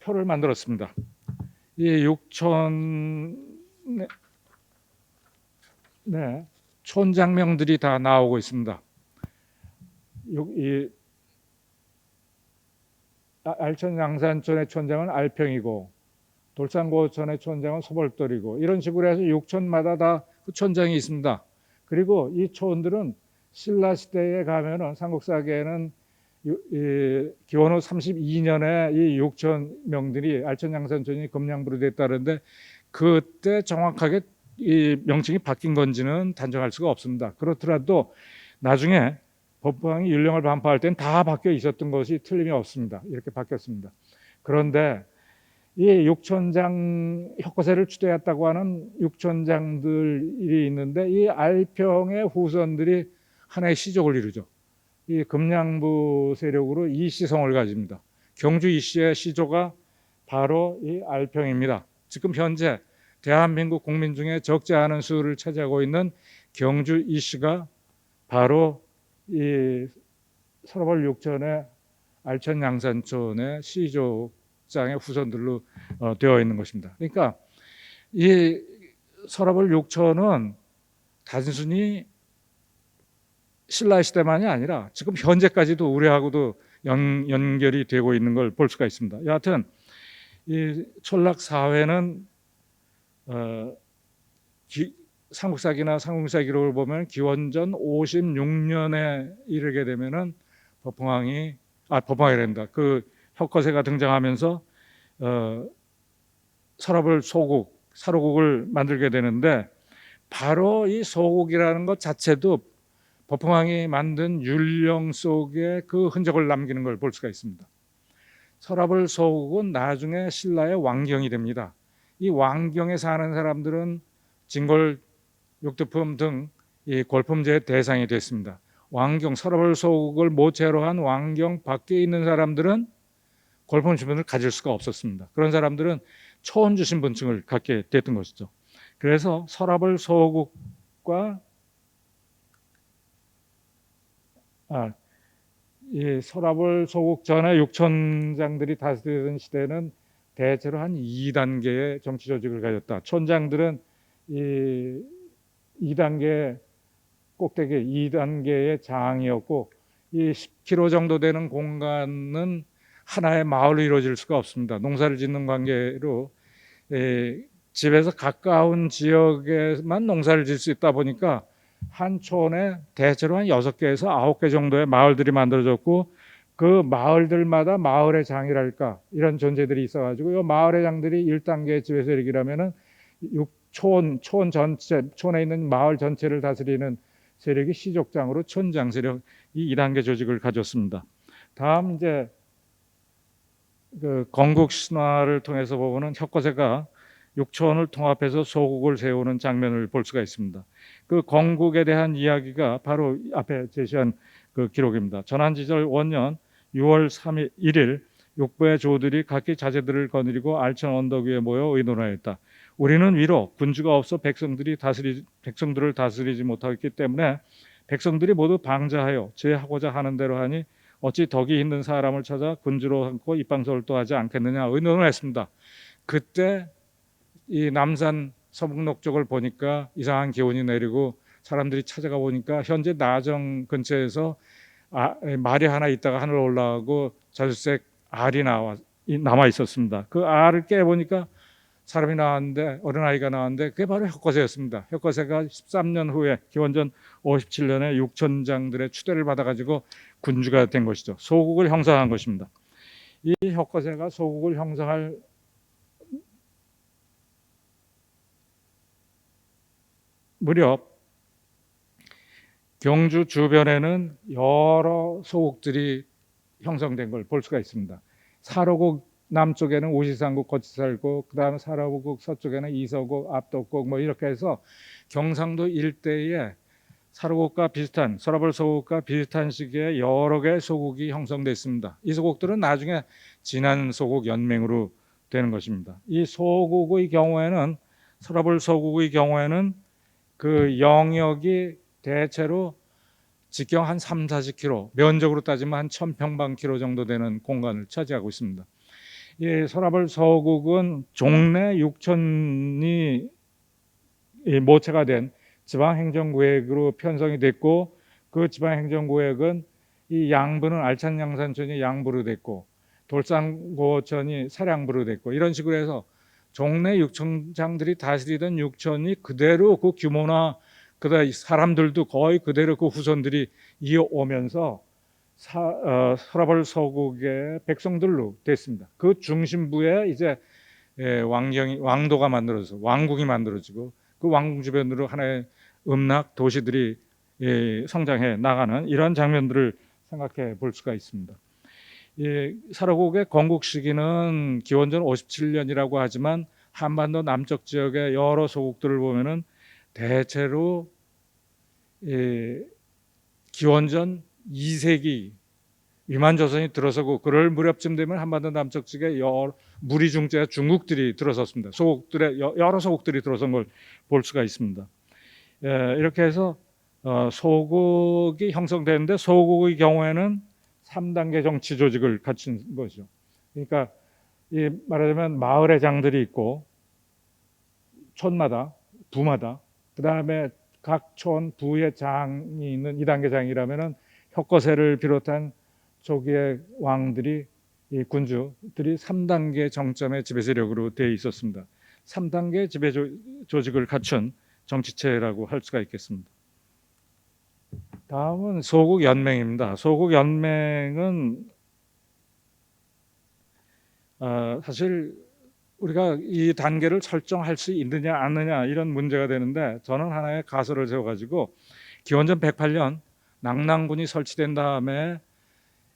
표를 만들었습니다. 이 육촌 촌장명들이 다 나오고 있습니다. 이 알천 양산촌의 촌장은 알평이고, 돌산고천의 촌장은 소벌돌이고, 이런 식으로 해서 6촌마다 다 그 촌장이 있습니다. 그리고 이 촌들은 신라 시대에 가면은 삼국사기에는 기원후 32년에 이 6촌 명들이 알천 양산촌이 금량부로 됐다는데, 그때 정확하게 이 명칭이 바뀐 건지는 단정할 수가 없습니다. 그렇더라도 나중에 법황이 율령을 반포할 때는 다 바뀌어 있었던 것이 틀림이 없습니다. 이렇게 바뀌었습니다. 그런데 이 육촌장 혁거세를 주도했다고 하는 육촌장들이 있는데, 이 알평의 후손들이 하나의 시족을 이루죠. 이 금량부 세력으로 이씨성을 가집니다. 경주 이씨의 시조가 바로 이 알평입니다. 지금 현재 대한민국 국민 중에 적지 않은 수를 차지하고 있는 경주 이씨가 바로 이 서라벌 육촌의 알천 양산촌의 시족장의 후손들로 되어 있는 것입니다. 그러니까 이 서라벌 육촌은 단순히 신라 시대만이 아니라 지금 현재까지도 우리하고도 연결이 되고 있는 걸 볼 수가 있습니다. 여하튼 이 촌락 사회는 삼국사기나 삼국사 기록을 보면 기원전 56년에 이르게 되면은 법황이란다. 그 혁거세가 등장하면서 서라벌 소국, 사로국을 만들게 되는데, 바로 이 소국이라는 것 자체도 법황이 만든 율령 속에 그 흔적을 남기는 걸 볼 수가 있습니다. 서라벌 소국은 나중에 신라의 왕경이 됩니다. 이 왕경에 사는 사람들은 진골, 육두품 등 이 골품제의 대상이 됐습니다. 왕경, 서라벌 소국을 모체로 한 왕경 밖에 있는 사람들은 골품 신분을 가질 수가 없었습니다. 그런 사람들은 초원주 신분증을 갖게 됐던 것이죠. 그래서 서라벌 소국과 이 서라벌 소국 전에 육촌장들이 다스리던 시대는 대체로 한 2단계의 정치 조직을 가졌다. 촌장들은 이 2단계 꼭대기 2단계의 장이었고, 이 10km 정도 되는 공간은 하나의 마을로 이루어질 수가 없습니다. 농사를 짓는 관계로 집에서 가까운 지역에만 농사를 짓을 수 있다 보니까 한 촌에 대체로 한 6개에서 9개 정도의 마을들이 만들어졌고, 그 마을들마다 마을의 장이랄까 이런 존재들이 있어가지고 이 마을의 장들이 1단계 지배 세력이라면은 촌 전체, 촌에 있는 마을 전체를 다스리는 세력이 시족장으로 촌장 세력이 2단계 조직을 가졌습니다. 다음 이제 그 건국 신화를 통해서 보면은 혁거세가 6촌을 통합해서 소국을 세우는 장면을 볼 수가 있습니다. 그 건국에 대한 이야기가 바로 앞에 제시한 그 기록입니다. 전한지절 원년 6월 3일 1일 육부의 조들이 각기 자제들을 거느리고 알천 언덕 위에 모여 의논하였다. 우리는 위로 군주가 없어 백성들을 다스리지 못하기 때문에 백성들이 모두 방자하여 제하고자 하는 대로 하니 어찌 덕이 있는 사람을 찾아 군주로 삼고 입방설도 하지 않겠느냐 의논을 했습니다. 그때 이 남산 서북록 쪽을 보니까 이상한 기온이 내리고 사람들이 찾아가 보니까 현재 나정 근처에서 말이 하나 있다가 하늘 올라가고 자주색 알이 남아 있었습니다. 그 알을 깨보니까 사람이 나왔는데, 어린아이가 나왔는데 그게 바로 혁거세였습니다. 혁거세가 13년 후에 기원전 57년에 육촌장들의 추대를 받아가지고 군주가 된 것이죠. 소국을 형성한 것입니다. 이 혁거세가 소국을 형성할 무렵 경주 주변에는 여러 소국들이 형성된 걸 볼 수가 있습니다. 사로국 남쪽에는 오시산국 거치살국, 그 다음에 사로국 서쪽에는 이서국, 압도국 뭐 이렇게 해서 경상도 일대에 사로국과 비슷한, 서라벌 소국과 비슷한 시기에 여러 개의 소국이 형성됐습니다. 이 소국들은 나중에 진안 소국 연맹으로 되는 것입니다. 이 소국의 경우에는, 서라벌 소국의 경우에는 그 영역이 대체로 직경 한 3, 40km, 면적으로 따지면 한 1000평방킬로 정도 되는 공간을 차지하고 있습니다. 이 서라벌 서국은 종래 6촌이 모체가 된 지방행정구역으로 편성이 됐고, 그 지방행정구역은 이 양부는 알찬 양산촌이 양부로 됐고, 돌산고천이 사량부로 됐고, 이런 식으로 해서 종래 육촌장들이 다스리던 육촌이 그대로 그 규모나 그다음 사람들도 거의 그대로 그 후손들이 이어오면서 서라벌 서국의 백성들로 됐습니다. 그 중심부에 이제 왕도가 만들어져서 왕국이 만들어지고, 그 왕국 주변으로 하나의 음락 도시들이 성장해 나가는 이런 장면들을 생각해 볼 수가 있습니다. 사로국의 건국 시기는 기원전 57년이라고 하지만 한반도 남쪽 지역의 여러 소국들을 보면은 대체로 기원전 2세기 위만조선이 들어서고, 그럴 무렵쯤 되면 한반도 남쪽 지역에 무리중재 중국들이 들어섰습니다. 여러 소국들이 들어선 걸 볼 수가 있습니다. 이렇게 해서 소국이 형성되는데, 소국의 경우에는 3단계 정치 조직을 갖춘 거죠. 그러니까 말하자면 마을의 장들이 있고, 촌마다, 부마다, 그 다음에 각 촌 부의 장이 있는 2단계 장이라면은 혁거세를 비롯한 조기의 왕들이, 이 군주들이 3단계 정점의 지배 세력으로 되어 있었습니다. 3단계 지배 조직을 갖춘 정치체라고 할 수가 있겠습니다. 다음은 소국 연맹입니다. 소국 연맹은 사실 우리가 이 단계를 설정할 수 있느냐 않느냐 이런 문제가 되는데, 저는 하나의 가설을 세워가지고 기원전 108년 낙랑군이 설치된 다음에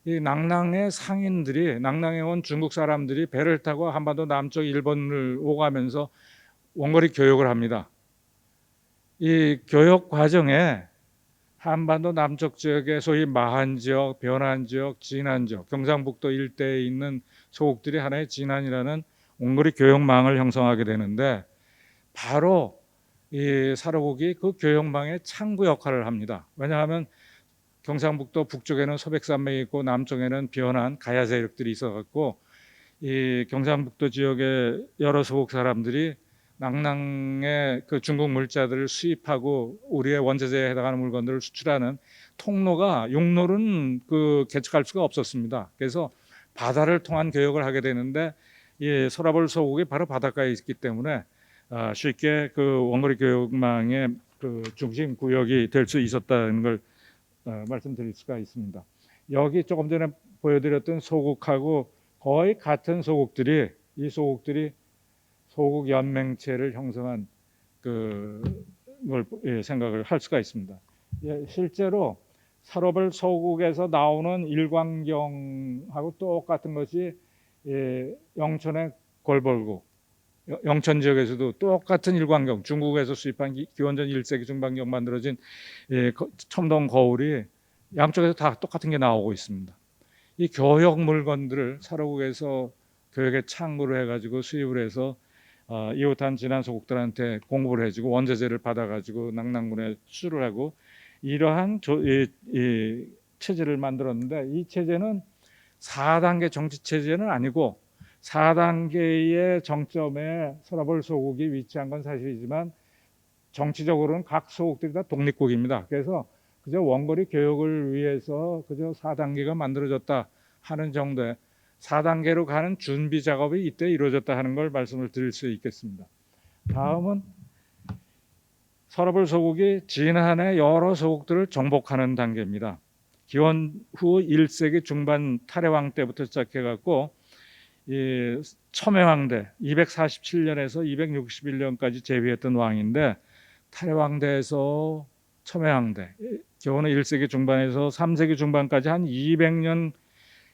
이 낭낭의 상인들이, 낭낭에 온 중국 사람들이 배를 타고 한반도 남쪽 일본을 오가면서 원거리 교역을 합니다. 이 교역 과정에 한반도 남쪽 지역의 소위 마한 지역, 변한 지역, 진안 지역, 경상북도 일대에 있는 소국들이 하나의 진안이라는 원거리 교역망을 형성하게 되는데, 바로 이 사로국이 그 교역망의 창구 역할을 합니다. 왜냐하면 경상북도 북쪽에는 소백산맥이 있고 남쪽에는 변한 가야 세력들이 있어갖고 이 경상북도 지역의 여러 소국 사람들이 낭낭의 그 중국 물자들을 수입하고 우리의 원자재에 해당하는 물건들을 수출하는 통로가, 용로는 그 개척할 수가 없었습니다. 그래서 바다를 통한 교역을 하게 되는데, 이 서라벌 소국이 바로 바닷가에 있기 때문에 쉽게 그 원거리 교역망의 그 중심 구역이 될 수 있었다는 걸 말씀드릴 수가 있습니다. 여기 조금 전에 보여드렸던 소국하고 거의 같은 소국들이, 이 소국들이 소국 연맹체를 형성한 그걸 생각을 할 수가 있습니다. 실제로 서러벌 소국에서 나오는 일광경하고 똑같은 것이 영천의 골벌국, 영천 지역에서도 똑같은 일광경, 중국에서 수입한 기원전 1세기 중반경 만들어진 첨동 거울이 양쪽에서 다 똑같은 게 나오고 있습니다. 이 교역 물건들을 사로국에서 교역의 창구로 해가지고 수입을 해서 이웃한 진안 소국들한테 공급을 해주고 원자재를 받아가지고 낭낭군에 수출을 하고, 이러한 이 체제를 만들었는데, 이 체제는 4단계 정치 체제는 아니고 4단계의 정점에 서라벌 소국이 위치한 건 사실이지만 정치적으로는 각 소국들이 다 독립국입니다. 그래서 그저 원거리 교역을 위해서 그저 4단계가 만들어졌다 하는 정도의 4단계로 가는 준비 작업이 이때 이루어졌다 하는 걸 말씀을 드릴 수 있겠습니다. 다음은 서라벌 소국이 진안의 여러 소국들을 정복하는 단계입니다. 기원 후 1세기 중반 탈해왕 때부터 시작해갖고 이 첨해왕대 247년에서 261년까지 재위했던 왕인데, 탈해왕대에서 첨해왕대, 기원 후 1세기 중반에서 3세기 중반까지 한 200년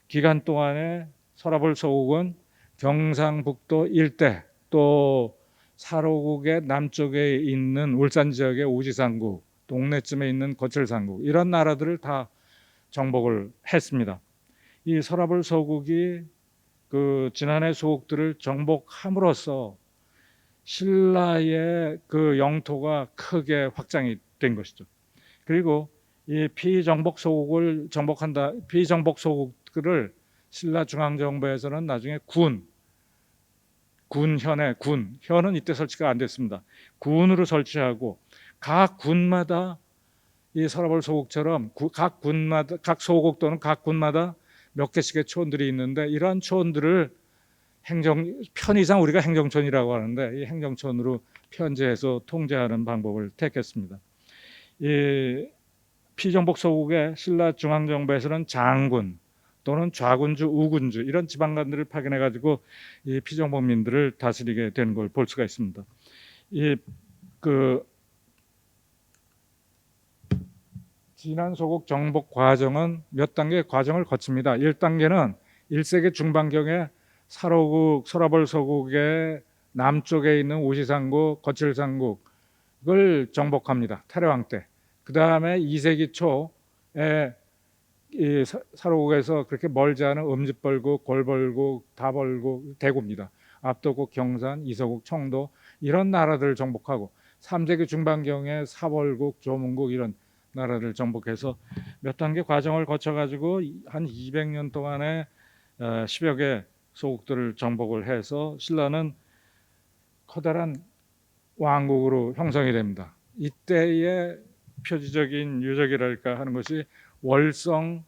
기간 동안에 서라벌 소국은 경상북도 일대, 또 사로국의 남쪽에 있는 울산 지역의 우지산국, 동네쯤에 있는 거칠산국, 이런 나라들을 다 정복을 했습니다. 이 서라벌 소국이 그 진안의 소국들을 정복함으로써 신라의 그 영토가 크게 확장이 된 것이죠. 그리고 이 피정복 소국을 정복한다, 피정복 소국들을 신라 중앙정부에서는 나중에 현은 이때 설치가 안 됐습니다. 군으로 설치하고 각 군마다 이 서라벌 소국처럼 각 소국 또는 각 군마다 몇 개씩의 촌들이 있는데, 이러한 촌들을 편의상 우리가 행정촌이라고 하는데, 이 행정촌으로 편제해서 통제하는 방법을 택했습니다. 이 피정복 소국의 신라 중앙정부에서는 장군 또는 좌군주, 우군주 이런 지방관들을 파견해 가지고 이 피정복민들을 다스리게 된 걸 볼 수가 있습니다. 진안 소국 정복 과정은 몇 단계의 과정을 거칩니다. 1단계는 1세기 중반경에 사로국, 서라벌 소국의 남쪽에 있는 우시산국, 거칠산국을 정복합니다. 탈해왕 때. 그 다음에 2세기 초에 이 사로국에서 그렇게 멀지 않은 음집벌국, 골벌국, 다벌국, 대구입니다. 압도국, 경산, 이서국, 청도 이런 나라들을 정복하고, 3세기 중반경에 사벌국, 조문국 이런 나라를 정복해서 몇 단계 과정을 거쳐가지고 한 200년 동안에 10여 개 소국들을 정복을 해서 신라는 커다란 왕국으로 형성이 됩니다. 이때의 표지적인 유적이랄까 하는 것이 월성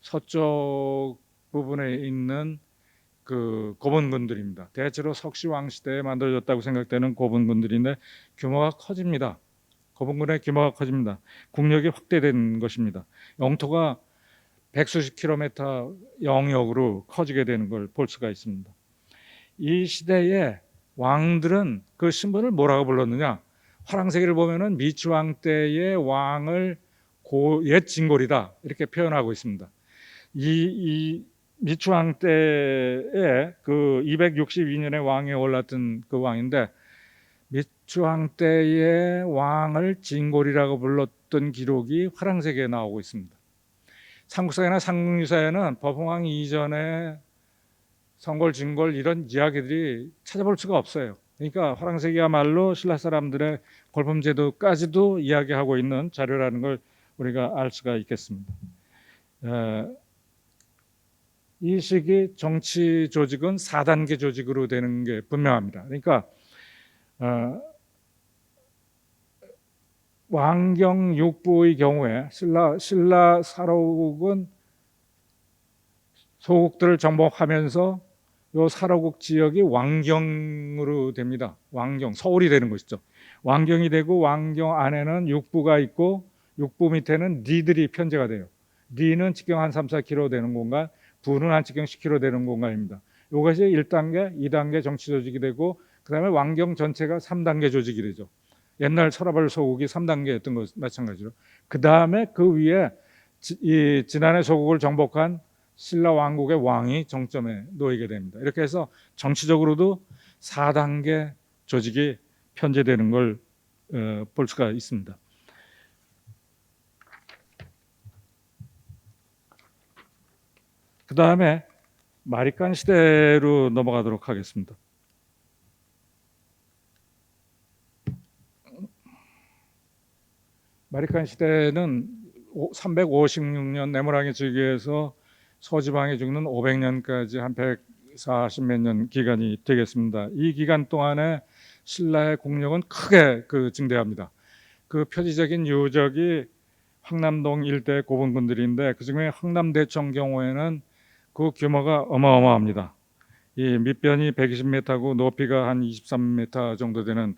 서쪽 부분에 있는 그 고분군들입니다. 대체로 석시왕 시대에 만들어졌다고 생각되는 고분군들인데 규모가 커집니다. 고분군의 규모가 커집니다. 국력이 확대된 것입니다. 영토가 백수십 킬로미터 영역으로 커지게 되는 걸 볼 수가 있습니다. 이 시대에 왕들은 그 신분을 뭐라고 불렀느냐? 화랑세기를 보면은 미치왕 때의 왕을 옛 진골이다 이렇게 표현하고 있습니다. 이 미추왕 때에 그 262년에 왕에 올랐던 그 왕인데, 미추왕 때의 왕을 진골이라고 불렀던 기록이 화랑세계에 나오고 있습니다. 삼국사나 삼국유사에는 법흥왕 이전에 성골, 진골 이런 이야기들이 찾아볼 수가 없어요. 그러니까 화랑세계야말로 신라 사람들의 골품 제도까지도 이야기하고 있는 자료라는 걸 우리가 알 수가 있겠습니다. 이 시기 정치 조직은 4단계 조직으로 되는 게 분명합니다. 그러니까 왕경 육부의 경우에 신라 사로국은 소국들을 정복하면서 요 사로국 지역이 왕경으로 됩니다. 왕경, 서울이 되는 것이죠. 왕경이 되고 왕경 안에는 육부가 있고 육부 밑에는 리들이 편제가 돼요. 리는 직경 한 3, 4km 되는 공간, 부는 한 직경 10km 되는 공간입니다. 이것이 1단계, 2단계 정치 조직이 되고, 그 다음에 왕경 전체가 3단계 조직이 되죠. 옛날 서라벌 소국이 3단계였던 것 마찬가지로. 그 다음에 그 위에 이 지난해 소국을 정복한 신라 왕국의 왕이 정점에 놓이게 됩니다. 이렇게 해서 정치적으로도 4단계 조직이 편제되는 걸 볼 수가 있습니다. 그 다음에 마리깐 시대로 넘어가도록 하겠습니다. 마리칸 시대는 356년 네모랑의 즉위에서 서지방에 죽는 500년까지 한 140 몇 년 기간이 되겠습니다. 이 기간 동안에 신라의 국력은 크게 증대합니다. 그 표지적인 유적이 황남동 일대 고분군들인데, 그중에 황남대청 경우에는 그 규모가 어마어마합니다. 이 밑변이 120m고 높이가 한 23m 정도 되는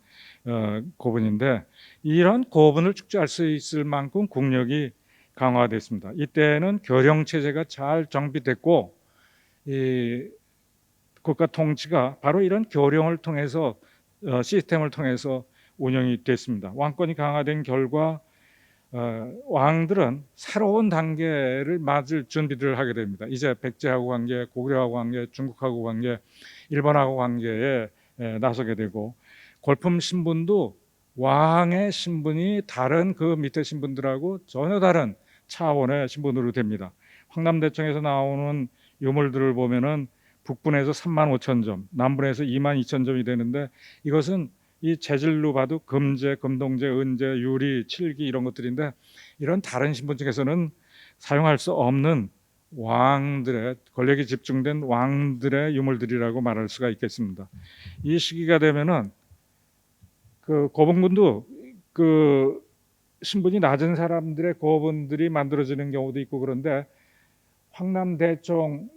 고분인데, 이런 고분을 축제할 수 있을 만큼 국력이 강화됐습니다. 이때는 교령 체제가 잘 정비됐고, 이 국가 통치가 바로 이런 교령을 통해서 시스템을 통해서 운영이 됐습니다. 왕권이 강화된 결과 왕들은 새로운 단계를 맞을 준비를 하게 됩니다. 이제 백제하고 관계, 고구려하고 관계, 중국하고 관계, 일본하고 관계에 나서게 되고, 골품 신분도 왕의 신분이 다른 그 밑에 신분들하고 전혀 다른 차원의 신분으로 됩니다. 황남대청에서 나오는 유물들을 보면은 북분에서 35,000점, 남분에서 22,000점이 되는데, 이것은 이 재질로 봐도 금제, 금동제, 은제, 유리, 칠기 이런 것들인데, 이런 다른 신분층에서는 사용할 수 없는 왕들의 권력이 집중된 왕들의 유물들이라고 말할 수가 있겠습니다. 이 시기가 되면은 그 고분군도 그 신분이 낮은 사람들의 고분들이 만들어지는 경우도 있고, 그런데 황남대청이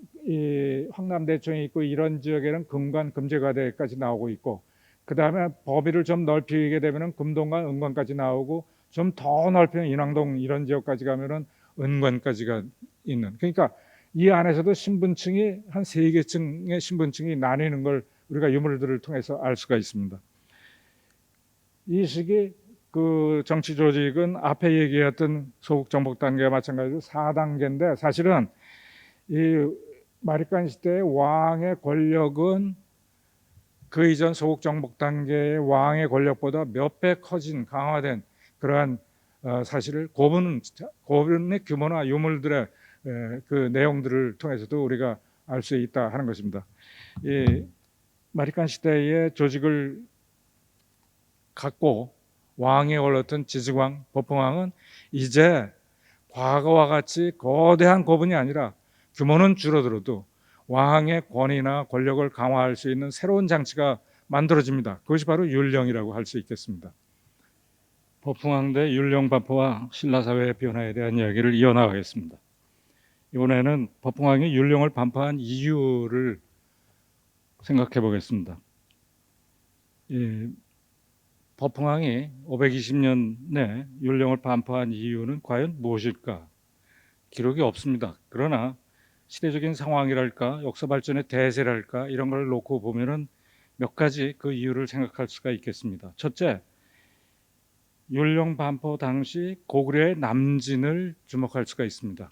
있고 이런 지역에는 금관, 금제과대까지 나오고 있고, 그 다음에 범위를 좀 넓히게 되면은 금동관, 은관까지 나오고, 좀 더 넓히면 인왕동 이런 지역까지 가면은 은관까지가 있는. 그러니까 이 안에서도 신분층이 한 3개층의 신분층이 나뉘는 걸 우리가 유물들을 통해서 알 수가 있습니다. 이 시기 그 정치 조직은 앞에 얘기했던 소국 정복 단계와 마찬가지로 4단계인데, 사실은 이 마리칸 시대의 왕의 권력은 그 이전 소국 정복 단계의 왕의 권력보다 몇 배 커진 강화된 그러한 사실을 고분의 규모나 유물들의 그 내용들을 통해서도 우리가 알 수 있다 하는 것입니다. 이 마리칸 시대의 조직을 갖고 왕에 올랐던 지즈왕, 법흥왕은 이제 과거와 같이 거대한 고분이 아니라 규모는 줄어들어도 왕의 권위나 권력을 강화할 수 있는 새로운 장치가 만들어집니다. 그것이 바로 율령이라고 할 수 있겠습니다. 법흥왕 대 율령 반포와 신라 사회의 변화에 대한 이야기를 이어나가겠습니다. 이번에는 법흥왕이 율령을 반포한 이유를 생각해 보겠습니다. 법흥왕이 520년에 율령을 반포한 이유는 과연 무엇일까? 기록이 없습니다. 그러나 시대적인 상황이랄까, 역사 발전의 대세랄까, 이런 걸 놓고 보면은 몇 가지 그 이유를 생각할 수가 있겠습니다. 첫째, 율령 반포 당시 고구려의 남진을 주목할 수가 있습니다.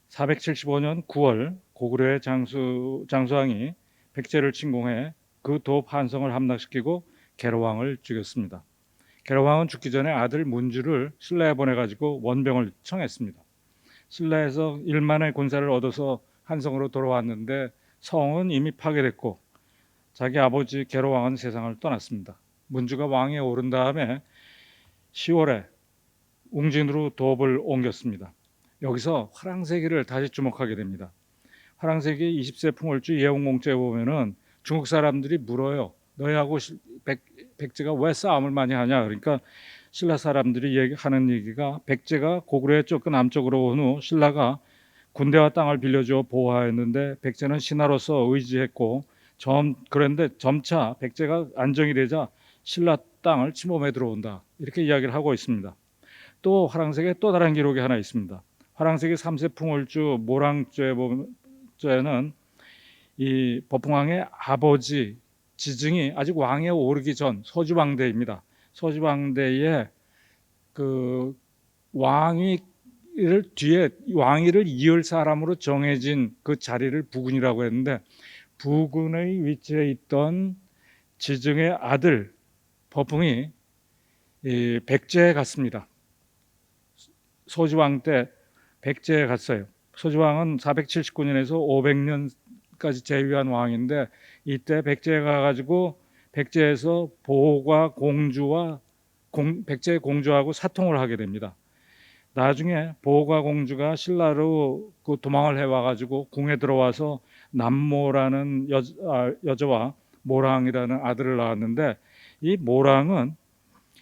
475년 9월 고구려의 장수왕이 백제를 침공해 그 도 판성을 함락시키고 계로왕을 죽였습니다. 계로왕은 죽기 전에 아들 문주를 신라에 보내가지고 원병을 청했습니다. 신라에서 1만의 군사를 얻어서 한성으로 돌아왔는데 성은 이미 파괴됐고 자기 아버지 계로왕은 세상을 떠났습니다. 문주가 왕위에 오른 다음에 10월에 웅진으로 도읍을 옮겼습니다. 여기서 화랑새기를 다시 주목하게 됩니다. 화랑새기 20세 풍월주 예옹공주에 보면은 중국 사람들이 물어요. 너희하고 백제가 왜 싸움을 많이 하냐? 그러니까 신라 사람들이 하는 얘기가 백제가 고구려에 쫓겨 남쪽으로 온 후 신라가 군대와 땅을 빌려주어 보호하였는데 백제는 신하로서 의지했고 그런데 점차 백제가 안정이 되자 신라 땅을 침범해 들어온다. 이렇게 이야기를 하고 있습니다. 또 화랑새기에 또 다른 기록이 하나 있습니다. 화랑새기 3세 풍월주 모랑죄는 이 법흥왕의 아버지 지증이 아직 왕에 오르기 전 서주왕대입니다. 서주왕대에 그 왕위를 뒤에 왕위를 이을 사람으로 정해진 그 자리를 부군이라고 했는데 부군의 위치에 있던 지증의 아들 법흥이 백제에 갔습니다. 소주왕 때 백제에 갔어요. 소주왕은 479년에서 500년까지 재위한 왕인데 이때 백제에 가가지고 백제에서 보호과 공주와 백제의 공주하고 사통을 하게 됩니다. 나중에 보호과 공주가 신라로 그 도망을 해와가지고 궁에 들어와서 남모라는 여자와 모랑이라는 아들을 낳았는데 이 모랑은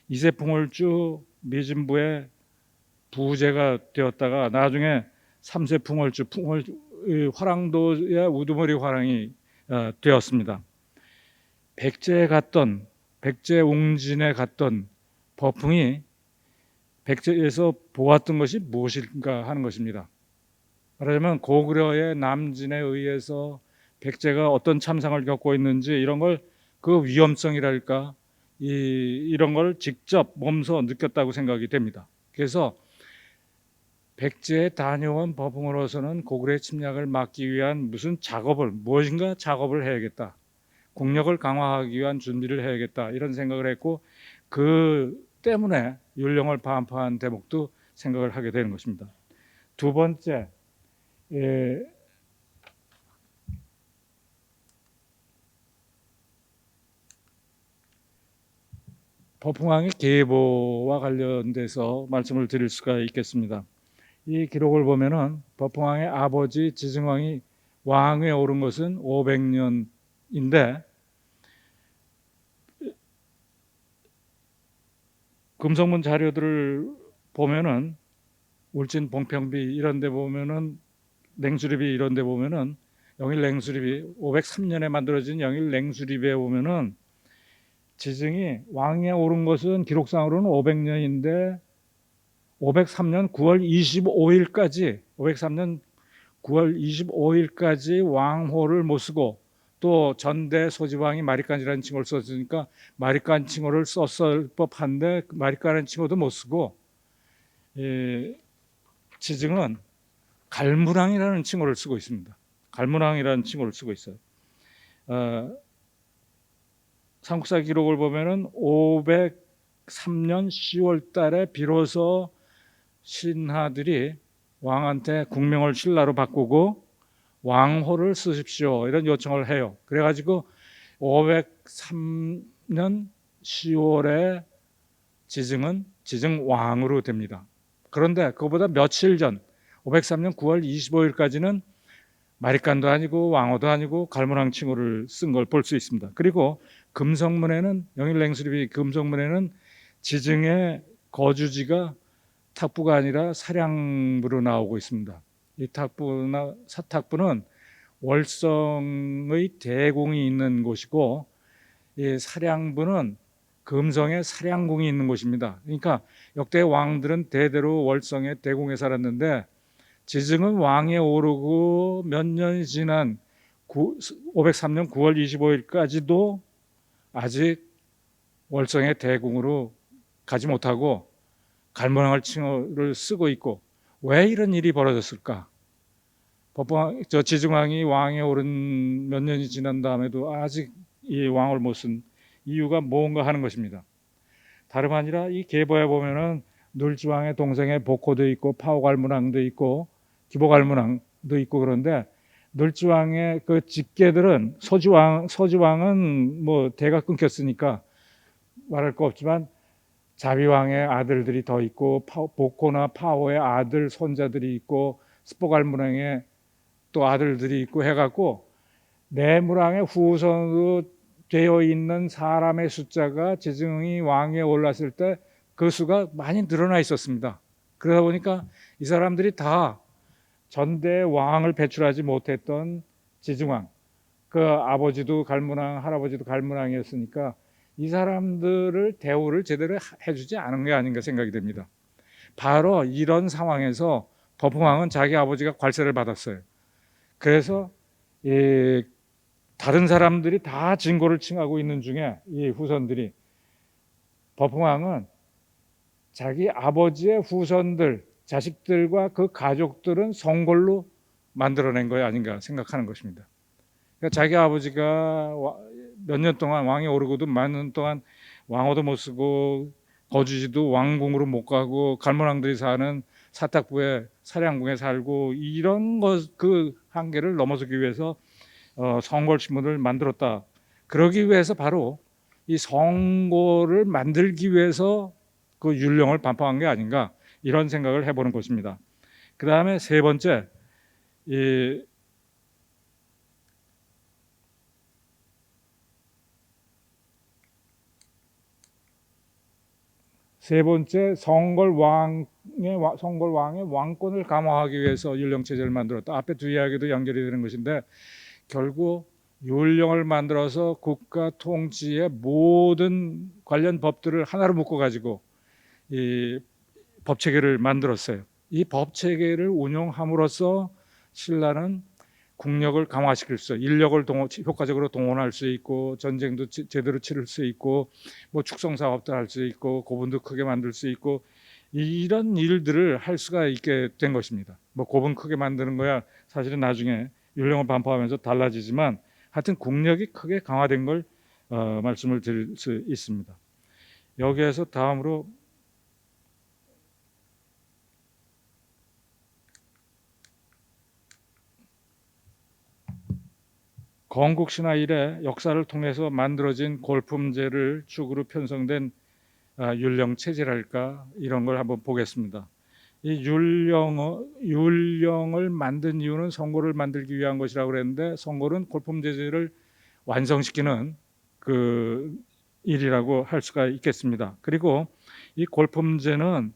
이세풍월주 미진부의 부제가 되었다가 나중에 3세 풍월주 화랑도의 우두머리 화랑이 되었습니다. 백제 웅진에 갔던 법흥이 백제에서 보았던 것이 무엇인가 하는 것입니다. 말하자면 고구려의 남진에 의해서 백제가 어떤 참상을 겪고 있는지 이런 걸 그 위험성이랄까 이런 걸 직접 몸소 느꼈다고 생각이 됩니다. 그래서 백제에 다녀온 법흥으로서는 고구려의 침략을 막기 위한 무엇인가 작업을 해야겠다. 국력을 강화하기 위한 준비를 해야겠다. 이런 생각을 했고 그 때문에 율령을 반포한 대목도 생각을 하게 되는 것입니다. 두 번째, 법흥왕의 계보와 관련돼서 말씀을 드릴 수가 있겠습니다. 이 기록을 보면은 법흥왕의 아버지 지증왕이 왕위에 오른 것은 500년인데 금성문 자료들을 보면은 울진 봉평비 이런 데 보면은 냉수립이 이런 데 보면은 영일 냉수립이 503년에 만들어진 영일 냉수립에 보면은 지증이 왕위에 오른 것은 기록상으로는 500년인데 503년 9월 25일까지 왕호를 못 쓰고 또 전대 소지왕이 마리간이라는 칭호를 썼으니까 마리간 칭호를 썼을 법한데 마리간이라는 칭호도 못 쓰고 지증은 갈무랑이라는 칭호를 쓰고 있습니다. 갈무랑이라는 칭호를 쓰고 있어요. 삼국사 기록을 보면은 503년 10월 달에 비로소 신하들이 왕한테 국명을 신라로 바꾸고 왕호를 쓰십시오 이런 요청을 해요. 그래가지고 503년 10월에 지증은 지증왕으로 됩니다. 그런데 그보다 며칠 전 503년 9월 25일까지는 마리간도 아니고 왕호도 아니고 갈무랑 칭호를 쓴 걸 볼 수 있습니다. 그리고 금성문에는 영일냉수립이 금성문에는 지증의 거주지가 탁부가 아니라 사량부로 나오고 있습니다. 이 사탁부는 월성의 대공이 있는 곳이고 이 사량부는 금성의 사량궁이 있는 곳입니다. 그러니까 역대 왕들은 대대로 월성의 대공에 살았는데 지증은 왕에 오르고 몇 년이 지난 503년 9월 25일까지도 아직 월성의 대궁으로 가지 못하고 갈무랑을 칭호를 쓰고 있고 왜 이런 일이 벌어졌을까? 저 지중왕이 왕에 오른 몇 년이 지난 다음에도 아직 이 왕을 못 쓴 이유가 뭔가 하는 것입니다. 다름 아니라 이 계보에 보면은 눌지왕의 동생의 복호도 있고 파오갈문왕도 있고 기보갈문왕도 있고 그런데 눌지왕의 그 직계들은 서지왕은 뭐 대가 끊겼으니까 말할 거 없지만 자비왕의 아들들이 더 있고 복호나 파오의 아들 손자들이 있고 스포갈문왕의 또 아들들이 있고 해갖고 내무랑의 후손으로 되어 있는 사람의 숫자가 지증이 왕위에 올랐을 때 그 수가 많이 늘어나 있었습니다. 그러다 보니까 이 사람들이 다 전대 왕을 배출하지 못했던 지증왕, 그 아버지도 갈문왕, 할아버지도 갈문왕이었으니까 이 사람들을 대우를 제대로 해주지 않은 게 아닌가 생각이 됩니다. 바로 이런 상황에서 법흥왕은 자기 아버지가 괄세를 받았어요. 그래서 다른 사람들이 다 진고를 칭하고 있는 중에 이 후손들이 법흥왕은 자기 아버지의 후손들, 자식들과 그 가족들은 성골로 만들어낸 거 아닌가 생각하는 것입니다. 그러니까 자기 아버지가 몇 년 동안 왕에 오르고도 많은 동안 왕호도 못 쓰고 거주지도 왕궁으로 못 가고 갈문왕들이 사는 사탁부에 사량궁에 살고 이런 그 한계를 넘어서기 위해서 성골 신분을 만들었다. 그러기 위해서 바로 이 성골을 만들기 위해서 그 율령을 반포한 게 아닌가 이런 생각을 해보는 것입니다. 그 다음에 세 번째, 성골왕의 왕권을 강화하기 위해서 율령 체제를 만들었다. 앞에 두 이야기도 연결이 되는 것인데 결국 율령을 만들어서 국가 통치의 모든 관련 법들을 하나로 묶어 가지고 이 법 체계를 만들었어요. 이 법 체계를 운용함으로써 신라는 국력을 강화시킬 수, 인력을 효과적으로 동원할 수 있고 전쟁도 제대로 치를 수 있고 뭐 축성 사업도 할 수 있고 고분도 크게 만들 수 있고 이런 일들을 할 수가 있게 된 것입니다. 뭐 고분 크게 만드는 거야 사실은 나중에 율령을 반포하면서 달라지지만 하여튼 국력이 크게 강화된 걸 말씀을 드릴 수 있습니다. 여기에서 다음으로 건국신화 이래 역사를 통해서 만들어진 골품제를 축으로 편성된 율령 체제랄까 이런 걸 한번 보겠습니다. 이 율령을 만든 이유는 성골을 만들기 위한 것이라고 그랬는데 성골은 골품제제를 완성시키는 그 일이라고 할 수가 있겠습니다. 그리고 이 골품제는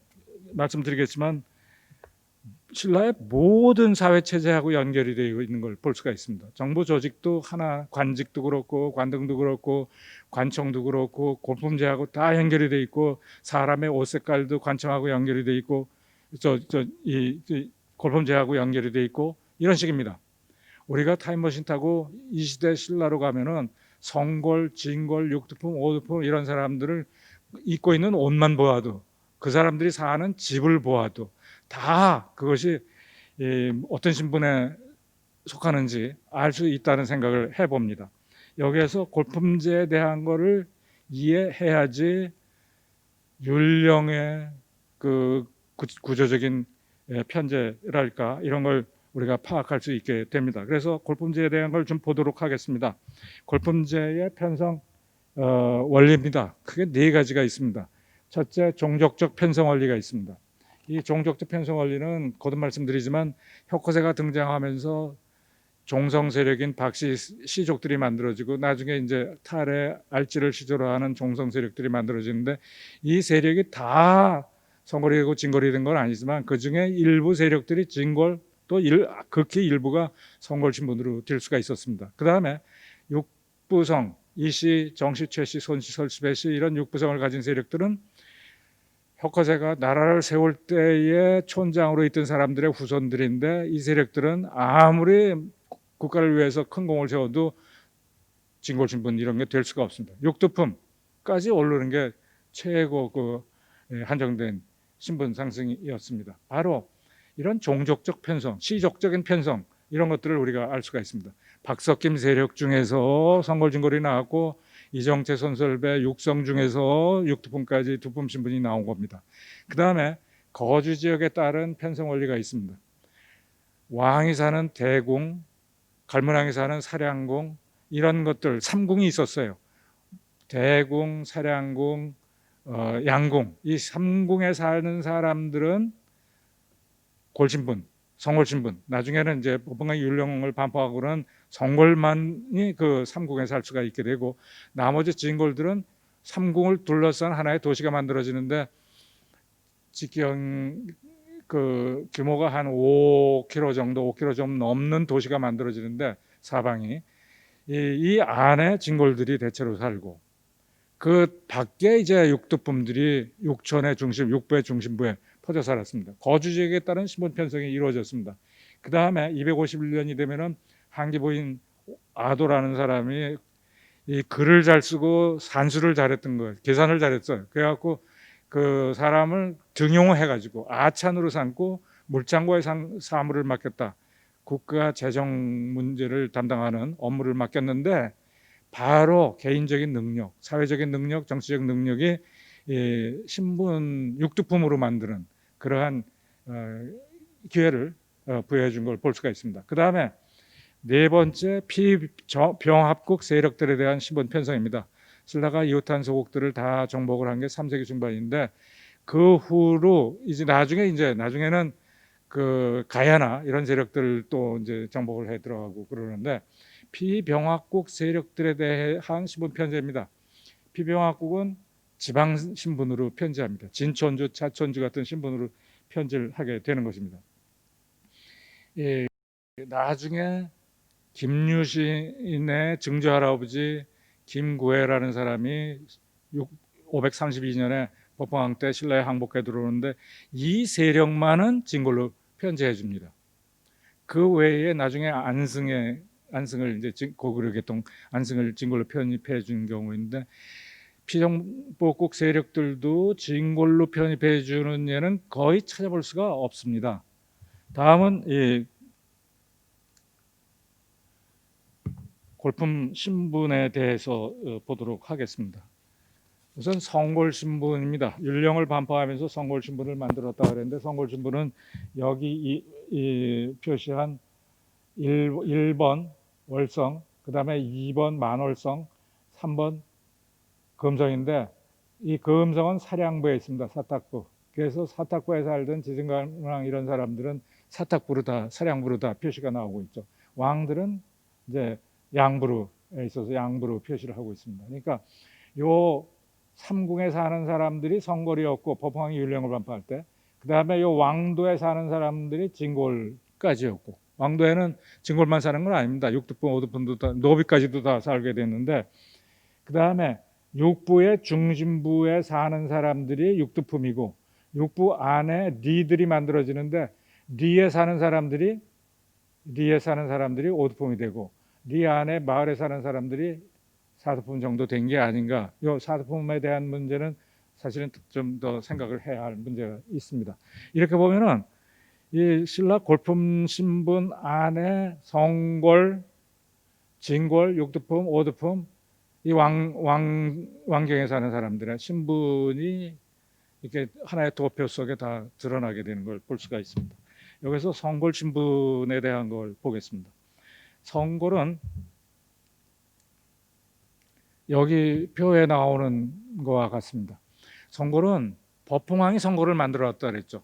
말씀드리겠지만 신라의 모든 사회 체제하고 연결이 되어 있는 걸 볼 수가 있습니다. 정부 조직도 하나, 관직도 그렇고 관등도 그렇고 관청도 그렇고 골품제하고 다 연결이 되어 있고 사람의 옷 색깔도 관청하고 연결이 되어 있고 이 골품제하고 연결이 되어 있고 이런 식입니다. 우리가 타임머신 타고 이 시대 신라로 가면은 성골, 진골, 육두품, 오두품 이런 사람들을 입고 있는 옷만 보아도 그 사람들이 사는 집을 보아도 다 그것이 어떤 신분에 속하는지 알 수 있다는 생각을 해봅니다. 여기에서 골품제에 대한 거를 이해해야지 율령의 그 구조적인 편제랄까 이런 걸 우리가 파악할 수 있게 됩니다. 그래서 골품제에 대한 걸 좀 보도록 하겠습니다. 골품제의 편성 원리입니다. 크게 네 가지가 있습니다. 첫째, 종족적 편성 원리가 있습니다. 이 종족적 편성 원리는 거듭 말씀드리지만 혁허세가 등장하면서 종성 세력인 박씨 시족들이 만들어지고 나중에 이제 탈의 알지를 시조로 하는 종성 세력들이 만들어지는데 이 세력이 다 성골이 되고 진골이 된 건 아니지만 그 중에 일부 세력들이 진골 또 극히 일부가 성골 신분으로 될 수가 있었습니다. 그 다음에 육부성, 이씨, 정씨, 최씨, 손씨, 설씨, 배씨 이런 육부성을 가진 세력들은 혁허세가 나라를 세울 때의 촌장으로 있던 사람들의 후손들인데 이 세력들은 아무리 국가를 위해서 큰 공을 세워도 진골 신분 이런 게 될 수가 없습니다. 육두품까지 오르는 게 최고 한정된 신분 상승이었습니다. 바로 이런 종족적 편성, 시족적인 편성을 이런 것들을 우리가 알 수가 있습니다. 박석김 세력 중에서 성골진골이 나왔고 이정채 손설배 육성 중에서 육두품까지 두품 신분이 나온 겁니다. 그 다음에 거주 지역에 따른 편성 원리가 있습니다. 왕이 사는 대궁, 갈문왕이 사는 사량궁 이런 것들 3궁이 있었어요. 대궁, 사량궁, 양궁 이 3궁에 사는 사람들은 골신분, 성골신분 나중에는 이제 법원의 율령을 반포하고는 성골만이 그 3궁에 살 수가 있게 되고 나머지 진골들은 3궁을 둘러싼 하나의 도시가 만들어지는데 직경 그 규모가 한 5km 정도, 5km 좀 넘는 도시가 만들어지는데 사방이 이 안에 진골들이 대체로 살고 그 밖에 이제 육두품들이 육촌의 중심, 육부의 중심부에 퍼져 살았습니다. 거주 지역에 따른 신분 편성이 이루어졌습니다. 그 다음에 251년이 되면은 한기부인 아도라는 사람이 이 글을 잘 쓰고 산수를 잘했던 거예요. 계산을 잘했어요. 그래갖고 그 사람을 등용해가지고 아찬으로 삼고 물창고의 사무를 맡겼다. 국가 재정 문제를 담당하는 업무를 맡겼는데 바로 개인적인 능력, 사회적인 능력, 정치적 능력이 신분 육두품으로 만드는 그러한 기회를 부여해 준 걸 볼 수가 있습니다. 그 다음에 네 번째 피병합국 세력들에 대한 신분 편성입니다. 신라가 이웃한 소국들을 다 정복을 한 게 3세기 중반인데 그 후로 나중에는 그 가야나 이런 세력들을 또 이제 정복을 해 들어가고 그러는데 피병합국 세력들에 대한 신분 편제입니다. 피병합국은 지방 신분으로 편제합니다. 진촌주, 차촌주 같은 신분으로 편제를 하게 되는 것입니다. 나중에 김유신의 증조할아버지 김구애라는 사람이 532년에 법황 때 신라에 항복해 들어오는데 이 세력만은 진골로 편제해 줍니다. 그 외에 나중에 안승을 이제 고구려계통 안승을 진골로 편입해 준 경우인데 피정복국 세력들도 진골로 편입해 주는 예는 거의 찾아볼 수가 없습니다. 다음은 이 골품 신분에 대해서 보도록 하겠습니다. 우선 성골 신분입니다. 율령을 반포하면서 성골 신분을 만들었다 그랬는데 성골 신분은 여기 이 표시한 1번 월성, 그 다음에 2번 만월성, 3번 금성인데 이 금성은 사량부에 있습니다. 사탁부. 그래서 사탁부에 살던 지승관왕 이런 사람들은 사탁부로 다 사량부로 다 표시가 나오고 있죠. 왕들은 이제 양부로에 있어서 양부로 표시를 하고 있습니다. 그러니까 요 삼궁에 사는 사람들이 성골이었고 법황이 율령을 반포할 때, 그 다음에 요 왕도에 사는 사람들이 진골까지였고, 왕도에는 진골만 사는 건 아닙니다. 육두품, 오두품도 다, 노비까지도 다 살게 됐는데, 그 다음에 육부의 중심부에 사는 사람들이 육두품이고, 육부 안에 리들이 만들어지는데 리에 사는 사람들이 오두품이 되고, 리 안에 마을에 사는 사람들이 사두품 정도 된 게 아닌가. 이 사두품에 대한 문제는 사실은 좀 더 생각을 해야 할 문제가 있습니다. 이렇게 보면은 이 신라 골품 신분 안에 성골, 진골, 육두품, 오두품 이 왕경에 사는 사람들의 신분이 이렇게 하나의 도표 속에 다 드러나게 되는 걸 볼 수가 있습니다. 여기서 성골 신분에 대한 걸 보겠습니다. 성골은 여기 표에 나오는 것과 같습니다. 성골은 법흥왕이 성골을 만들어왔다 그랬죠.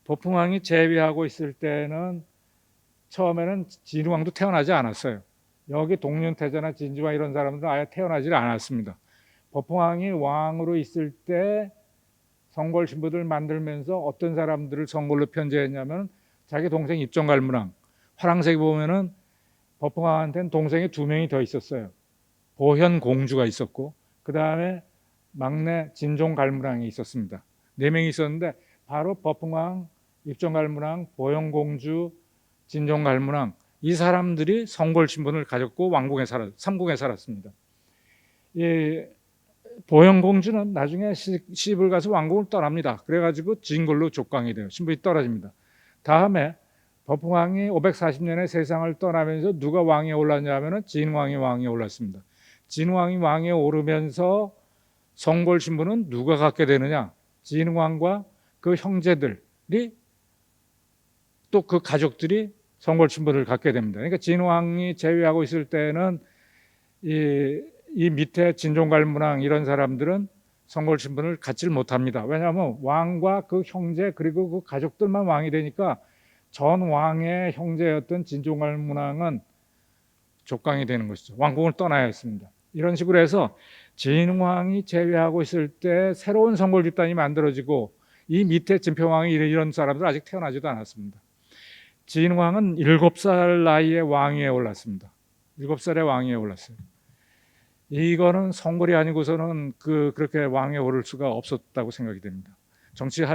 법흥왕이 재위하고 있을 때는 처음에는 진흥왕도 태어나지 않았어요. 여기 동륜태자나 진주왕 이런 사람들은 아예 태어나지 않았습니다. 법흥왕이 왕으로 있을 때 성골 신부들 만들면서 어떤 사람들을 성골로 편제했냐면 자기 동생 입정갈문왕, 화랑색에 보면은 법흥왕한테는 동생이 2명이 더 있었어요. 보현공주가 있었고 그 다음에 막내 진종갈문왕이 있었습니다. 4명이 있었는데 바로 법흥왕, 입정갈문왕, 보현공주, 진종갈문왕 이 사람들이 성골 신분을 가졌고 왕궁에 삼궁에 살았습니다. 이 보현공주는 나중에 시집을 가서 왕궁을 떠납니다. 그래가지고 진골로 족강이 돼요. 신분이 떨어집니다. 다음에 법흥왕이 540년에 세상을 떠나면서 누가 왕위에 올랐냐 하면은 진왕이 왕위에 올랐습니다. 진왕이 왕위에 오르면서 성골 신분은 누가 갖게 되느냐? 진왕과 그 형제들이 또 그 가족들이 성골 신분을 갖게 됩니다. 그러니까 진왕이 제위하고 있을 때는 이 밑에 진종갈문왕 이런 사람들은 성골 신분을 갖질 못합니다. 왜냐하면 왕과 그 형제 그리고 그 가족들만 왕이 되니까 전 왕의 형제였던 진종갈문왕은 족강이 되는 것이죠. 왕궁을 떠나야 했습니다. 이런 식으로 해서 진왕이 제위하고 있을 때 새로운 성골 집단이 만들어지고 이 밑에 진평왕이 이런 사람들 아직 태어나지도 않았습니다. 진왕은 7살 나이에 왕위에 올랐습니다. 7살에 왕위에 올랐어요. 이거는 성골이 아니고서는 그렇게 왕에 오를 수가 없었다고 생각이 됩니다. 정치를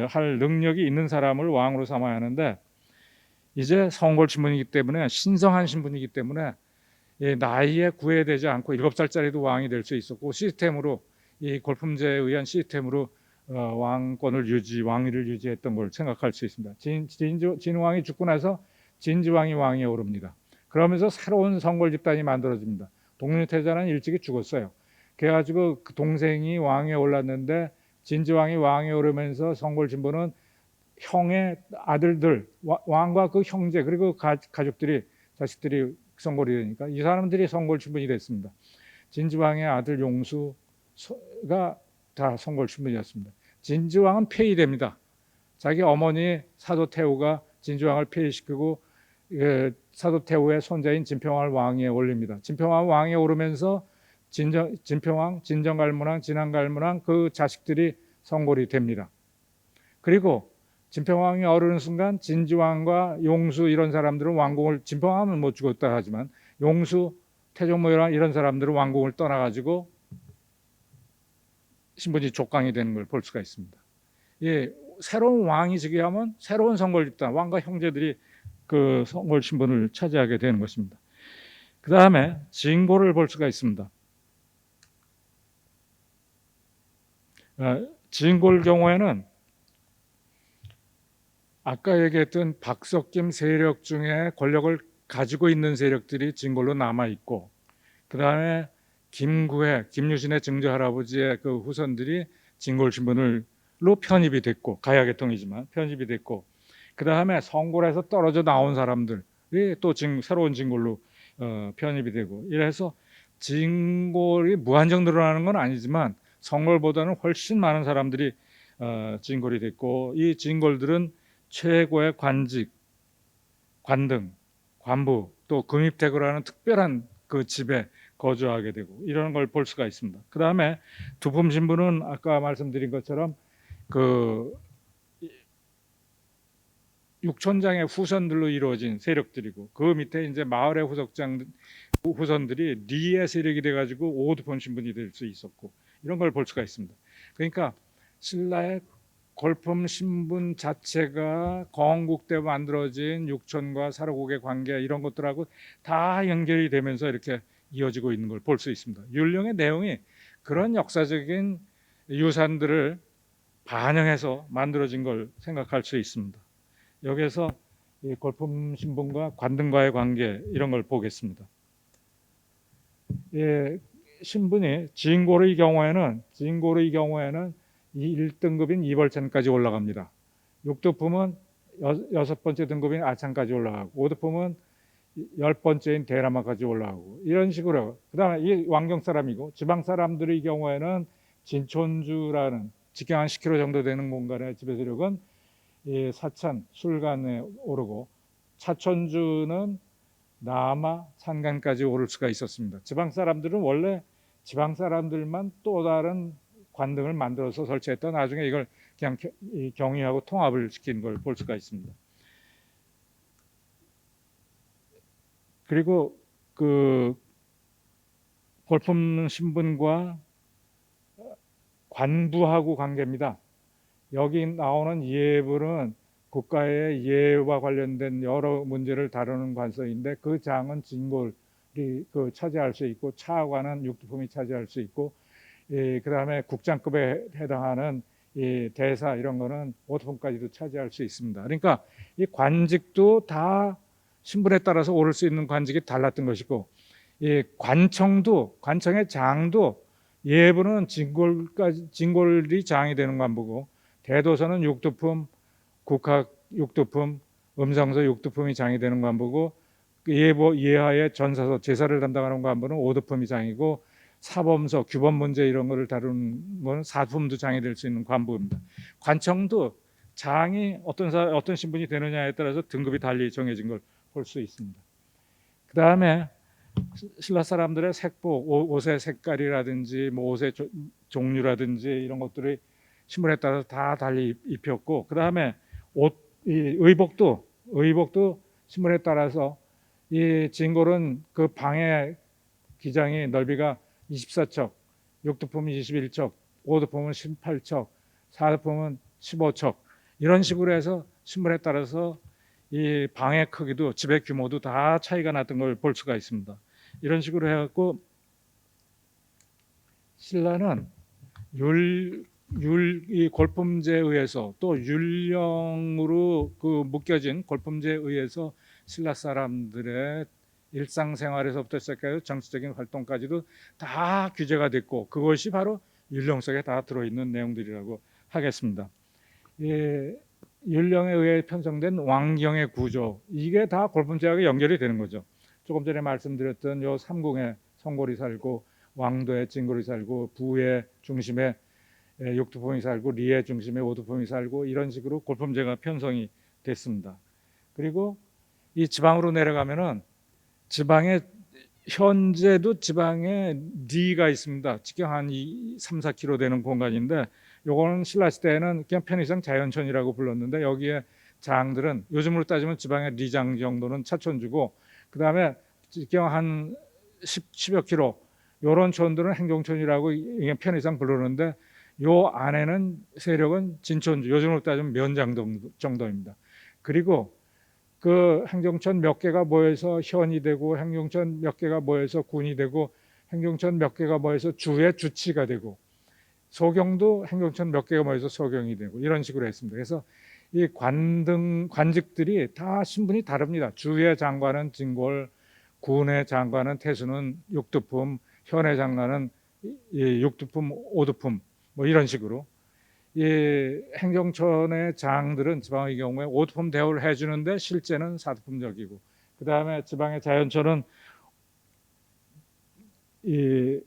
할 능력이 있는 사람을 왕으로 삼아야 하는데 이제 성골 신분이기 때문에 신성한 신분이기 때문에 나이에 구애되지 않고 7살짜리도 왕이 될 수 있었고 시스템으로 이 골품제에 의한 시스템으로 왕위를 유지했던 걸 생각할 수 있습니다. 진왕이 죽고 나서 진지왕이 왕위에 오릅니다. 그러면서 새로운 성골 집단이 만들어집니다. 동류태자는 일찍이 죽었어요. 그래가지고 그 동생이 왕위에 올랐는데 진지왕이 왕위에 오르면서 성골 신분은 형의 아들들, 왕과 그 형제 그리고 가족들이 자식들이 성골이 되니까 이 사람들이 성골 신분이 됐습니다. 진지왕의 아들 용수가 다 성골 신분이었습니다. 진지왕은 폐위됩니다. 자기 어머니 사도태우가 진지왕을 폐위시키고 사도태우의 손자인 진평왕을 왕위에 올립니다. 진평왕 왕위에 오르면서 진평왕, 진정갈문왕, 진안갈문왕 그 자식들이 성골이 됩니다. 그리고 진평왕이 오르는 순간 진지왕과 용수 이런 사람들은 왕궁을 진평왕은 못 죽었다 하지만 용수, 태종모유랑 이런 사람들은 왕궁을 떠나가지고 신분이 족강이 되는 걸 볼 수가 있습니다. 새로운 왕이 즉위하면 새로운 성골 집단, 왕과 형제들이 그 성골 신분을 차지하게 되는 것입니다. 그 다음에 진골을 볼 수가 있습니다. 진골 경우에는 아까 얘기했던 박석김 세력 중에 권력을 가지고 있는 세력들이 진골로 남아 있고, 그 다음에 김유신의 증조 할아버지의 그 후손들이 진골 신분으로 편입이 됐고, 가야계통이지만 편입이 됐고, 그 다음에 성골에서 떨어져 나온 사람들이 또 새로운 진골로 편입이 되고, 이래서 진골이 무한정 늘어나는 건 아니지만 성골보다는 훨씬 많은 사람들이 진골이 됐고, 이 진골들은 최고의 관직, 관등, 관부, 또 금입대거라는 특별한 그 집에 거주하게 되고 이런 걸 볼 수가 있습니다. 그 다음에 두품 신분은 아까 말씀드린 것처럼 그 육촌장의 후손들로 이루어진 세력들이고 그 밑에 이제 마을의 후손들이 리의 세력이 돼가지고 오두품 신분이 될 수 있었고 이런 걸 볼 수가 있습니다. 그러니까 신라의 골품 신분 자체가 건국 때 만들어진 육촌과 사로국의 관계 이런 것들하고 다 연결이 되면서 이렇게 이어지고 있는 걸 볼 수 있습니다. 율령의 내용이 그런 역사적인 유산들을 반영해서 만들어진 걸 생각할 수 있습니다. 여기에서 이 골품 신분과 관등과의 관계 이런 걸 보겠습니다. 신분이 진골의 경우에는 이 1등급인 이벌천까지 올라갑니다. 6두품은 6번째 등급인 아창까지 올라가고 5두품은 10번째인 대라마까지 올라가고 이런 식으로 그 다음에 이 왕경 사람이고 지방 사람들의 경우에는 진촌주라는 직경 한 10km 정도 되는 공간의 지배세력은 이 사천, 술간에 오르고 차촌주는 남아, 산간까지 오를 수가 있었습니다. 지방 사람들은 원래 지방 사람들만 또 다른 관등을 만들어서 설치했던 나중에 이걸 그냥 경위하고 통합을 시킨 걸 볼 수가 있습니다. 그리고 그 골품 신분과 관부하고 관계입니다. 여기 나오는 예부는 국가의 예와 관련된 여러 문제를 다루는 관서인데 그 장은 진골이 차지할 수 있고 차관은 육두품이 차지할 수 있고 그 다음에 국장급에 해당하는 이 대사 이런 거는 오토폼까지도 차지할 수 있습니다. 그러니까 이 관직도 다 신분에 따라서 오를 수 있는 관직이 달랐던 것이고, 이 관청의 장도 예부는 진골이 장이 되는 관부고, 대도서는 육두품, 국학 육두품, 음성서 육두품이 장이 되는 관부고, 예보 예하의 전사서 제사를 담당하는 관부는 오두품이 장이고, 사범서 규범 문제 이런 거를 다루는 거는 사품도 장이 될 수 있는 관부입니다. 관청도 장이 어떤 신분이 되느냐에 따라서 등급이 달리 정해진 걸 볼 수 있습니다. 그 다음에 신라 사람들의 색복, 옷의 색깔이라든지 뭐 옷의 종류라든지 이런 것들이 신분에 따라서 다 달리 입혔고, 그 다음에 의복도 신분에 따라서 이 진골은 그 방의 기장이 넓이가 24척, 육두품은 21척, 오두품은 18척, 사두품은 15척 이런 식으로 해서 신분에 따라서 이 방의 크기도 집의 규모도 다 차이가 났던 걸 볼 수가 있습니다. 이런 식으로 해갖고 신라는 이 골품제에 의해서 또 율령으로 그 묶여진 골품제에 의해서 신라 사람들의 일상생활에서부터 시작해서 정치적인 활동까지도 다 규제가 됐고, 그것이 바로 율령 속에 다 들어있는 내용들이라고 하겠습니다. 예, 율령에 의해 편성된 왕경의 구조, 이게 다 골품제하고 연결이 되는 거죠. 조금 전에 말씀드렸던 요 삼궁에 성골이 살고, 왕도에 진골이 살고, 부의 중심에 육두품이 살고, 리의 중심에 오두품이 살고, 이런 식으로 골품제가 편성이 됐습니다. 그리고 이 지방으로 내려가면은 지방에 현재도 지방에 리가 있습니다. 직경 한 3-4km 되는 공간인데, 요거는 신라 시대에는 그냥 편의상 자연천이라고 불렀는데, 여기에 장들은 요즘으로 따지면 지방의 리장 정도는 차촌주고, 그 다음에 직경 한 10여 킬로 요런 촌들은 행정촌이라고 편의상 부르는데, 요 안에는 세력은 진촌주, 요즘으로 따지면 면장 정도입니다. 그리고 그 행정촌 몇 개가 모여서 현이 되고, 행정촌 몇 개가 모여서 군이 되고, 행정촌 몇 개가 모여서 주의 주치가 되고, 소경도 행정촌 몇 개가 모여서 소경이 되고, 이런 식으로 했습니다. 그래서 이 관직들이 다 신분이 다릅니다. 주의 장관은 진골, 군의 장관은 태수는 육두품, 현의 장관은 육두품, 오두품, 뭐 이런 식으로. 이 행정촌의 장들은 지방의 경우에 오두품 대우를 해주는데 실제는 사두품적이고, 그 다음에 지방의 자연촌은 이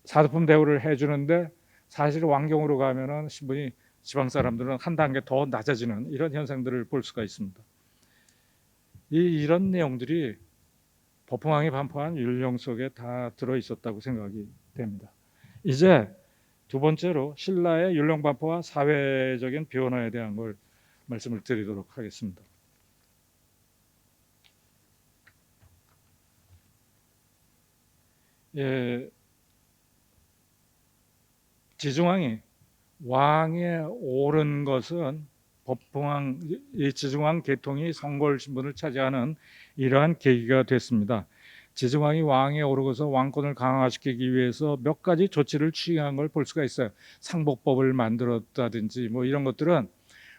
사두품 대우를 해주는데 사실 왕경으로 가면은 신분이 지방 사람들은 한 단계 더 낮아지는 이런 현상들을 볼 수가 있습니다. 이런 내용들이 법흥왕이 반포한 율령 속에 다 들어 있었다고 생각이 됩니다. 이제 두 번째로 신라의 율령 반포와 사회적인 변화에 대한 걸 말씀을 드리도록 하겠습니다. 지중왕이 왕에 오른 것은 법흥왕, 지중왕 계통이 성골 신분을 차지하는 이러한 계기가 됐습니다. 지중왕이 왕에 오르고서 왕권을 강화시키기 위해서 몇 가지 조치를 취한 걸 볼 수가 있어요. 상복법을 만들었다든지 뭐 이런 것들은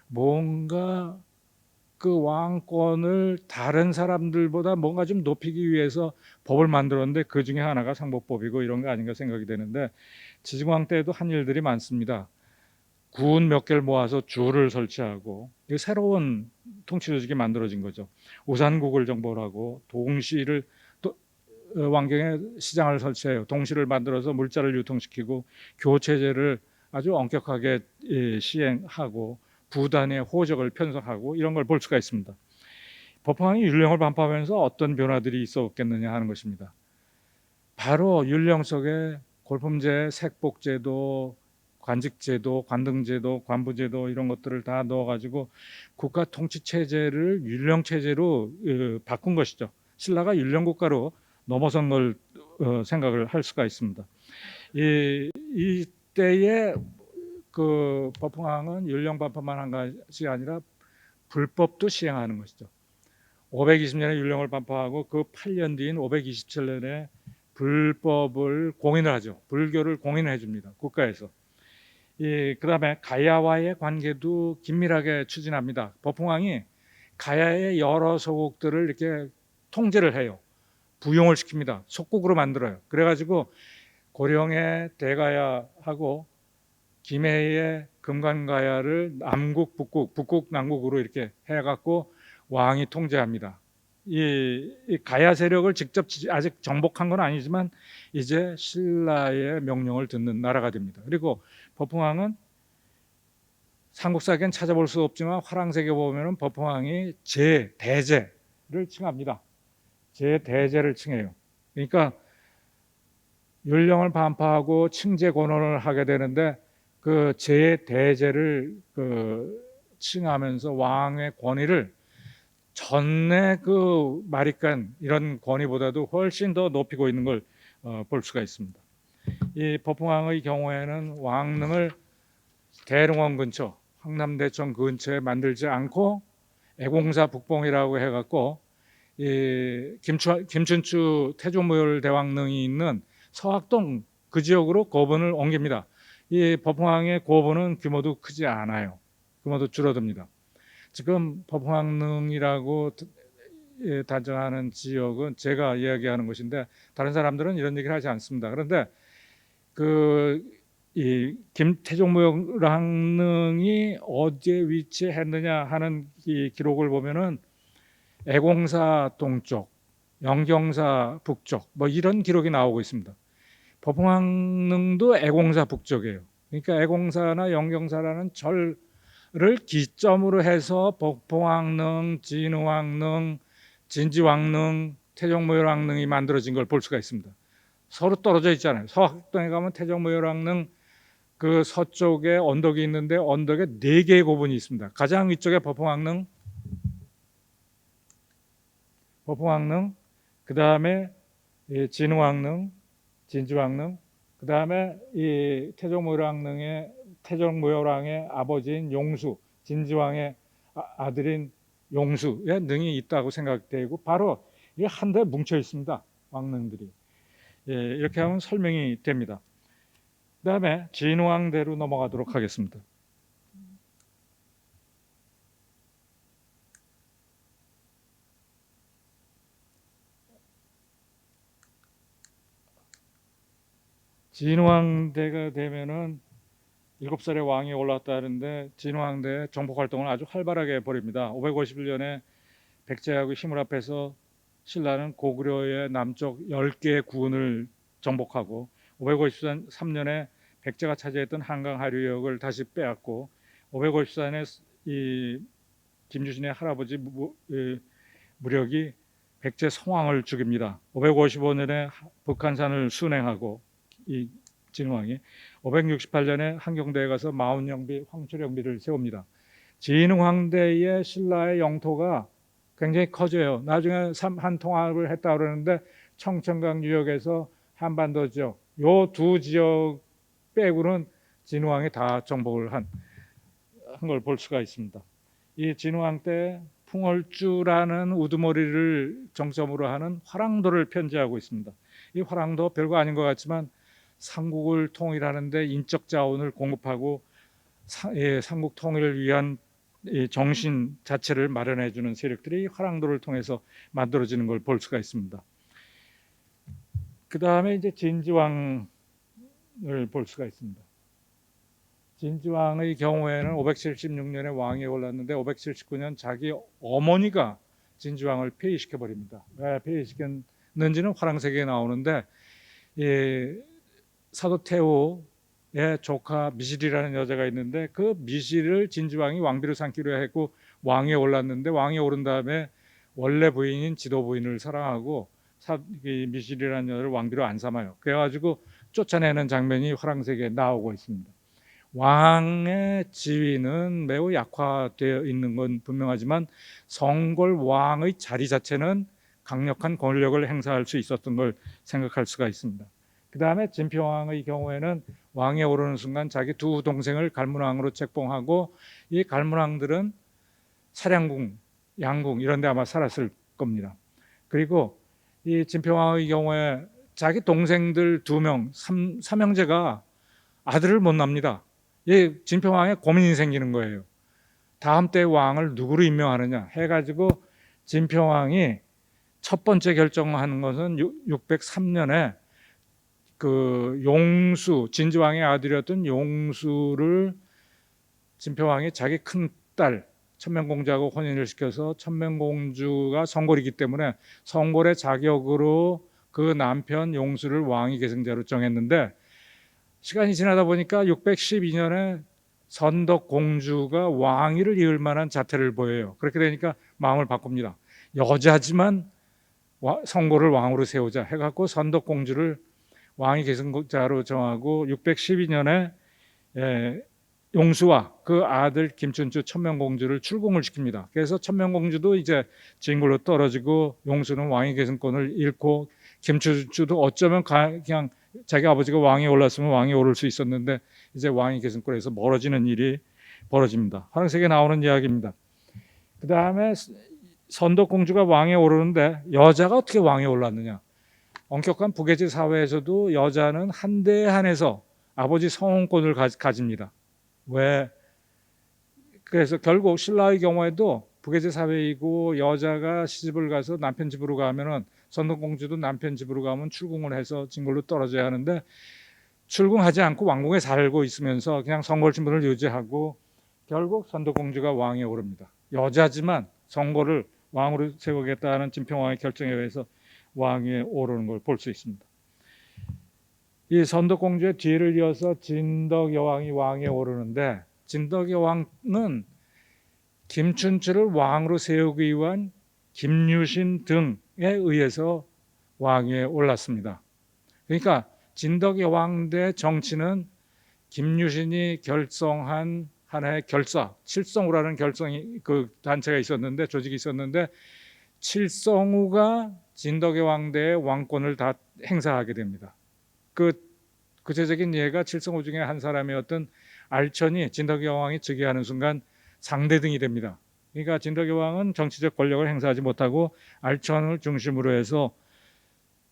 뭔가 그 왕권을 다른 사람들보다 뭔가 좀 높이기 위해서 법을 만들었는데, 그 중에 하나가 상복법이고 이런 거 아닌가 생각이 되는데, 지중왕 때에도 한 일들이 많습니다. 군 몇 개를 모아서 주를 설치하고, 새로운 통치 조직이 만들어진 거죠. 우산국을 정벌 하고, 동시를 왕경에 시장을 설치해요. 동시를 만들어서 물자를 유통시키고, 교체제를 아주 엄격하게 시행하고, 부단의 호적을 편성하고, 이런 걸 볼 수가 있습니다. 법흥왕이 율령을 반포하면서 어떤 변화들이 있었겠느냐 하는 것입니다. 바로 율령 속에 골품제, 색복제도, 관직제도, 관등제도, 관부제도 이런 것들을 다 넣어가지고 국가 통치 체제를 율령 체제로 바꾼 것이죠. 신라가 율령 국가로 넘어선 걸 생각을 할 수가 있습니다. 이때에 그 법흥왕은 율령 반포만 한 것이 아니라 불법도 시행하는 것이죠. 520년에 율령을 반포하고 그 8년 뒤인 527년에 불법을 공인을 하죠. 불교를 공인해 줍니다. 국가에서. 그다음에 가야와의 관계도 긴밀하게 추진합니다. 법흥왕이 가야의 여러 소국들을 이렇게 통제를 해요. 부용을 시킵니다. 속국으로 만들어요. 그래가지고 고령의 대가야하고 김해의 금관가야를 남국, 북국, 남국으로 이렇게 해갖고 왕이 통제합니다. 이 가야 세력을 직접 아직 정복한 건 아니지만 이제 신라의 명령을 듣는 나라가 됩니다. 그리고 법흥왕은 삼국사기엔 찾아볼 수 없지만 화랑색에 보면은 법흥왕이 제대제를 칭합니다. 제대제를 칭해요. 그러니까 율령을 반파하고 칭제 권원을 하게 되는데 그 제대제를 칭하면서 왕의 권위를 전에 그 마리깐 이런 권위보다도 훨씬 더 높이고 있는 걸 볼 수가 있습니다. 이 법흥왕의 경우에는 왕릉을 대릉원 근처, 황남대청 근처에 만들지 않고 애공사 북봉이라고 해갖고 이 김춘추 태조무열 대왕릉이 있는 서학동 그 지역으로 고분을 옮깁니다. 이 법흥왕의 고분은 규모도 크지 않아요. 규모도 줄어듭니다. 지금 법흥왕릉이라고 단정하는 지역은 제가 이야기하는 것인데 다른 사람들은 이런 얘기를 하지 않습니다. 그런데 이 태종무역랑릉이 어디에 위치했느냐 하는 이 기록을 보면은 애공사 동쪽, 영경사 북쪽 뭐 이런 기록이 나오고 있습니다. 법흥왕릉도 애공사 북쪽이에요. 그러니까 애공사나 영경사라는 절을 기점으로 해서 법흥왕릉, 진흥왕릉, 진지왕릉, 태종무열왕릉이 만들어진 걸 볼 수가 있습니다. 서로 떨어져 있잖아요. 서학동에 가면 태종무열왕릉 그 서쪽에 언덕이 있는데 언덕에 4개의 고분이 있습니다. 가장 위쪽에 법흥왕릉, 그 다음에 진흥왕릉, 진주왕릉, 그 다음에 이 태종무열왕의 아버지인 용수, 진지왕의 아들인 용수의 능이 있다고 생각되고 바로 이게 한데 뭉쳐 있습니다. 왕릉들이. 이렇게 하면 설명이 됩니다. 그 다음에 진흥왕대로 넘어가도록 하겠습니다. 진흥왕대가 되면은 7살의 왕이 올랐다는데 진흥왕대 정복 활동을 아주 활발하게 벌입니다. 551년에 백제하고 힘을 합해서 신라는 고구려의 남쪽 10개의 구원을 정복하고 553년에 백제가 차지했던 한강 하류역을 다시 빼앗고 554년에 이 김유신의 할아버지 무력이 백제 성왕을 죽입니다. 555년에 북한산을 순행하고 이 진흥왕이 568년에 한경대에 가서 마운영비, 황초령비를 세웁니다. 진흥왕대의 신라의 영토가 굉장히 커져요. 나중에 한 통합을 했다 그러는데 청천강 유역에서 한반도 지역 요 두 지역 빼고는 진흥왕이 다 정복을 한 걸 볼 수가 있습니다. 이 진흥왕 때 풍월주라는 우두머리를 정점으로 하는 화랑도를 편제하고 있습니다. 이 화랑도 별거 아닌 것 같지만 삼국을 통일하는데 인적 자원을 공급하고 삼국 통일을 위한 정신 자체를 마련해 주는 세력들이 화랑도를 통해서 만들어지는 걸 볼 수가 있습니다. 그 다음에 이제 진지왕을 볼 수가 있습니다. 진지왕의 경우에는 576년에 왕이 올랐는데 579년 자기 어머니가 진지왕을 폐위시켜 버립니다. 왜 폐위시켰는지는 화랑색에 나오는데 사도 태후의 조카 미실이라는 여자가 있는데 그 미실을 진지왕이 왕비로 삼기로 했고 왕에 올랐는데 왕에 오른 다음에 원래 부인인 지도 부인을 사랑하고 미실이라는 여자를 왕비로 안 삼아요. 그래가지고 쫓아내는 장면이 화랑색에 나오고 있습니다. 왕의 지위는 매우 약화되어 있는 건 분명하지만 성골 왕의 자리 자체는 강력한 권력을 행사할 수 있었던 걸 생각할 수가 있습니다. 그 다음에 진표왕의 경우에는 왕에 오르는 순간 자기 두 동생을 갈문왕으로 책봉하고 이 갈문왕들은 사량궁, 양궁 이런 데 아마 살았을 겁니다. 그리고 이 진표왕의 경우에 자기 동생들 2명, 삼형제가 아들을 못 낳습니다. 이 진평왕에 고민이 생기는 거예요. 다음 때 왕을 누구로 임명하느냐 해가지고 진평왕이 첫 번째 결정하는 것은 603년에 그 용수, 진지왕의 아들이었던 용수를 진평왕이 자기 큰딸 천명공주하고 혼인을 시켜서 천명공주가 성골이기 때문에 성골의 자격으로 그 남편 용수를 왕위 계승자로 정했는데, 시간이 지나다 보니까 612년에 선덕공주가 왕위를 이을 만한 자태를 보여요. 그렇게 되니까 마음을 바꿉니다. 여자지만 성골을 왕으로 세우자 해갖고 선덕공주를 왕위 계승자로 정하고 612년에 용수와 그 아들 김춘추 천명공주를 출궁을 시킵니다. 그래서 천명공주도 이제 진골로 떨어지고 용수는 왕위 계승권을 잃고 김춘추도 어쩌면 그냥 자기 아버지가 왕위에 올랐으면 왕위에 오를 수 있었는데 이제 왕위 계승권에서 멀어지는 일이 벌어집니다. 화랑색에 나오는 이야기입니다. 그 다음에 선덕공주가 왕위에 오르는데 여자가 어떻게 왕위에 올랐느냐. 엄격한 부계제 사회에서도 여자는 한대에 한해서 아버지 성혼권을 가집니다. 왜? 그래서 결국 신라의 경우에도 부계제 사회이고 여자가 시집을 가서 남편 집으로 가면은 선덕공주도 남편 집으로 가면 출궁을 해서 진골로 떨어져야 하는데 출궁하지 않고 왕궁에 살고 있으면서 그냥 성골 신분을 유지하고 결국 선덕공주가 왕위에 오릅니다. 여자지만 성골을 왕으로 세우겠다는 진평왕의 결정에 의해서 왕위에 오르는 걸 볼 수 있습니다. 이 선덕공주의 뒤를 이어서 진덕여왕이 왕위에 오르는데, 진덕여왕은 김춘추를 왕으로 세우기 위한 김유신 등에 의해서 왕위에 올랐습니다. 그러니까 진덕여왕대 정치는 김유신이 결성한 하나의 결사, 칠성우라는 그 단체가 있었는데, 조직이 있었는데, 칠성우가 진덕여왕대의 왕권을 다 행사하게 됩니다. 그 구체적인 예가 칠성우 중에 한 사람이었던 알천이 진덕여왕이 즉위하는 순간 상대등이 됩니다. 그러니까 진덕여왕은 정치적 권력을 행사하지 못하고 알천을 중심으로 해서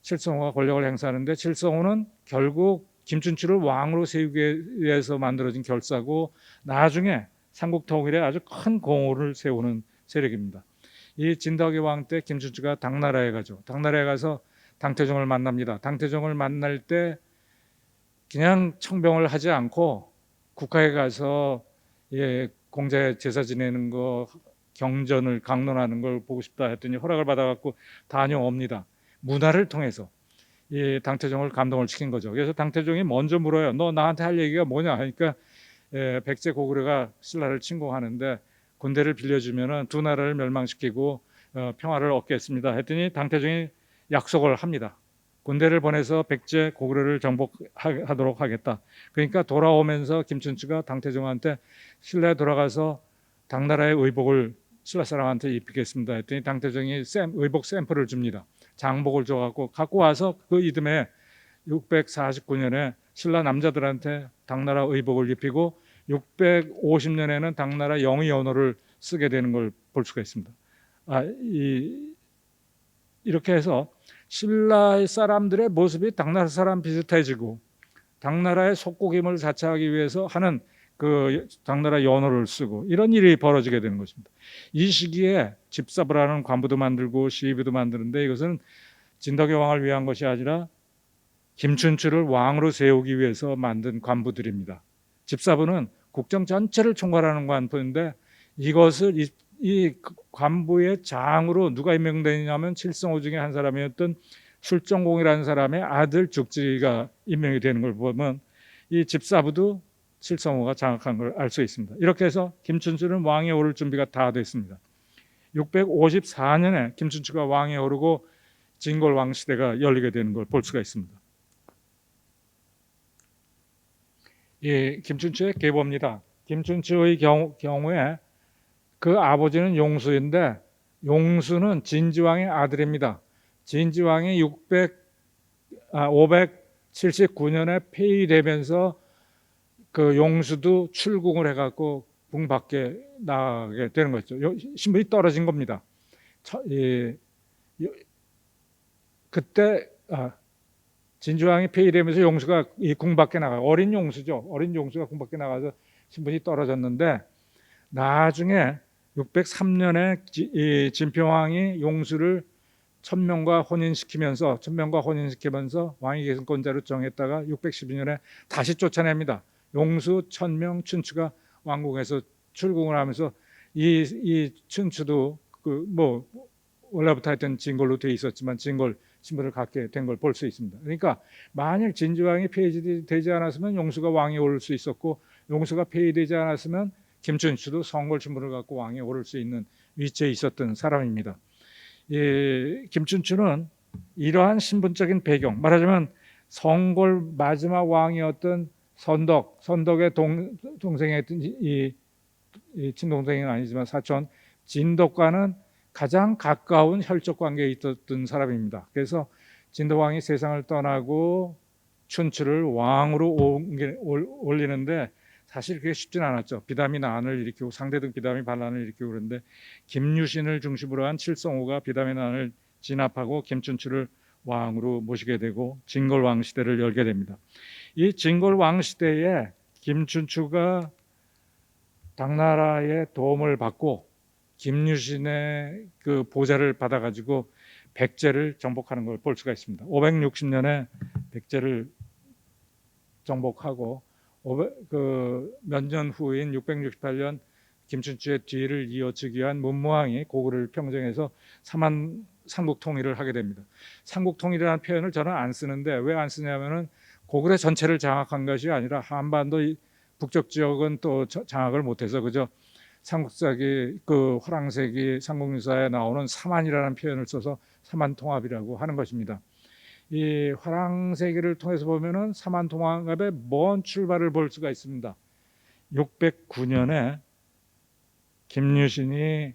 칠성우가 권력을 행사하는데, 칠성우는 결국 김춘추를 왕으로 세우기 위해서 만들어진 결사고 나중에 삼국 통일에 아주 큰 공호를 세우는 세력입니다. 이 진덕여왕 때 김춘추가 당나라에 가죠. 당나라에 가서 당태종을 만납니다. 당태종을 만날 때 그냥 청병을 하지 않고 국가에 가서 공자 제사 지내는 거, 경전을 강론하는 걸 보고 싶다 했더니 허락을 받아갖고 다녀옵니다. 문화를 통해서 이 당태종을 감동을 시킨 거죠. 그래서 당태종이 먼저 물어요. 너 나한테 할 얘기가 뭐냐 하니까 백제 고구려가 신라를 침공하는데 군대를 빌려주면은 두 나라를 멸망시키고 평화를 얻겠습니다 했더니 당태종이 약속을 합니다. 군대를 보내서 백제 고구려를 정복하도록 하겠다. 그러니까 돌아오면서 김춘추가 당태종한테 신라에 돌아가서 당나라의 의복을 신라 사람한테 입히겠습니다 했더니 당태종이 의복 샘플을 줍니다. 장복을 줘갖고 갖고 와서 그 이듬해 649년에 신라 남자들한테 당나라 의복을 입히고 650년에는 당나라 영의 언어를 쓰게 되는 걸 볼 수가 있습니다. 이렇게 해서 신라의 사람들의 모습이 당나라 사람 비슷해지고 당나라의 속국임을 자처하기 위해서 하는 그 당나라 연호를 쓰고 이런 일이 벌어지게 되는 것입니다. 이 시기에 집사부라는 관부도 만들고 시위부도 만드는데 이것은 진덕여왕을 위한 것이 아니라 김춘추를 왕으로 세우기 위해서 만든 관부들입니다. 집사부는 국정 전체를 총괄하는 관부인데 이것을 이 관부의 장으로 누가 임명되냐면 칠성우 중에 한 사람이었던 술정공이라는 사람의 아들 죽지가 임명이 되는 걸 보면 이 집사부도 칠성우가 장악한 걸 알 수 있습니다. 이렇게 해서 김춘추는 왕에 오를 준비가 다 됐습니다. 654년에 김춘추가 왕에 오르고 진골 왕시대가 열리게 되는 걸 볼 수가 있습니다. 김춘추의 계보입니다. 김춘추의 경우에 그 아버지는 용수인데 용수는 진지왕의 아들입니다. 진지왕이 579년에 폐위되면서 그 용수도 출궁을 해갖고 궁 밖에 나가게 되는 거죠. 신분이 떨어진 겁니다. 그때 진주왕이 폐위되면서 용수가 이 궁 밖에 나가, 어린 용수죠. 어린 용수가 궁 밖에 나가서 신분이 떨어졌는데, 나중에 603년에 이 진평왕이 용수를 천명과 혼인시키면서 왕위 계승권자로 정했다가 612년에 다시 쫓아냅니다. 용수, 천명, 춘추가 왕궁에서 출궁을 하면서 이 춘추도 그 뭐 원래부터 하여튼 진골로 돼 있었지만 진골 신분을 갖게 된 걸 볼 수 있습니다. 그러니까 만일 진주왕이 폐위되지 않았으면 용수가 왕이 오를 수 있었고, 용수가 폐위되지 않았으면 김춘추도 성골 신분을 갖고 왕이 오를 수 있는 위치에 있었던 사람입니다. 김춘추는 이러한 신분적인 배경, 말하자면 성골 마지막 왕이었던 선덕의 동생이었던 이 친동생은 아니지만 사촌 진덕과는 가장 가까운 혈족 관계에 있었던 사람입니다. 그래서 진덕왕이 세상을 떠나고 춘추를 왕으로 올리는데 사실 그게 쉽진 않았죠. 비담이 난을 일으키고 상대등 비담이 반란을 일으키고 그런데 김유신을 중심으로 한 칠성우가 비담의 난을 진압하고 김춘추를 왕으로 모시게 되고 진골왕 시대를 열게 됩니다. 이 진골왕 시대에 김춘추가 당나라의 도움을 받고 김유신의 그 보좌를 받아가지고 백제를 정복하는 걸 볼 수가 있습니다. 560년에 백제를 정복하고 몇 년 후인 668년 김춘추의 뒤를 이어지기 위한 문무왕이 고구려를 평정해서 삼국 통일을 하게 됩니다. 삼국 통일이라는 표현을 저는 안 쓰는데 왜 안 쓰냐면은 고구려 전체를 장악한 것이 아니라 한반도 북쪽 지역은 또 장악을 못해서 그저 삼국사기 그 화랑세기 삼국유사에 나오는 삼한이라는 표현을 써서 삼한통합이라고 하는 것입니다. 이 화랑세기를 통해서 보면은 삼한통합의 먼 출발을 볼 수가 있습니다. 609년에 김유신이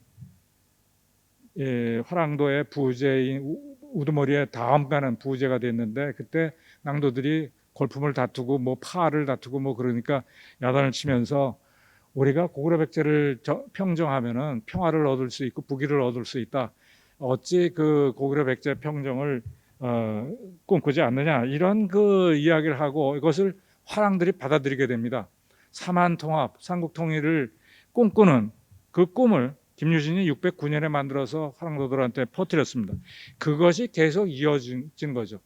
화랑도의 부제인 우두머리에 다음 가는 부제가 됐는데, 그때 낭도들이 골품을 다투고 뭐 파를 다투고 뭐 그러니까 야단을 치면서 우리가 고구려 백제를 평정하면은 평화를 얻을 수 있고 부귀를 얻을 수 있다. 어찌 그 고구려 백제 평정을 꿈꾸지 않느냐, 이런 그 이야기를 하고 이것을 화랑들이 받아들이게 됩니다. 삼한통합, 삼국통일을 꿈꾸는 그 꿈을 김유신이 609년에 만들어서 화랑도들한테 퍼뜨렸습니다. 그것이 계속 이어진 거죠.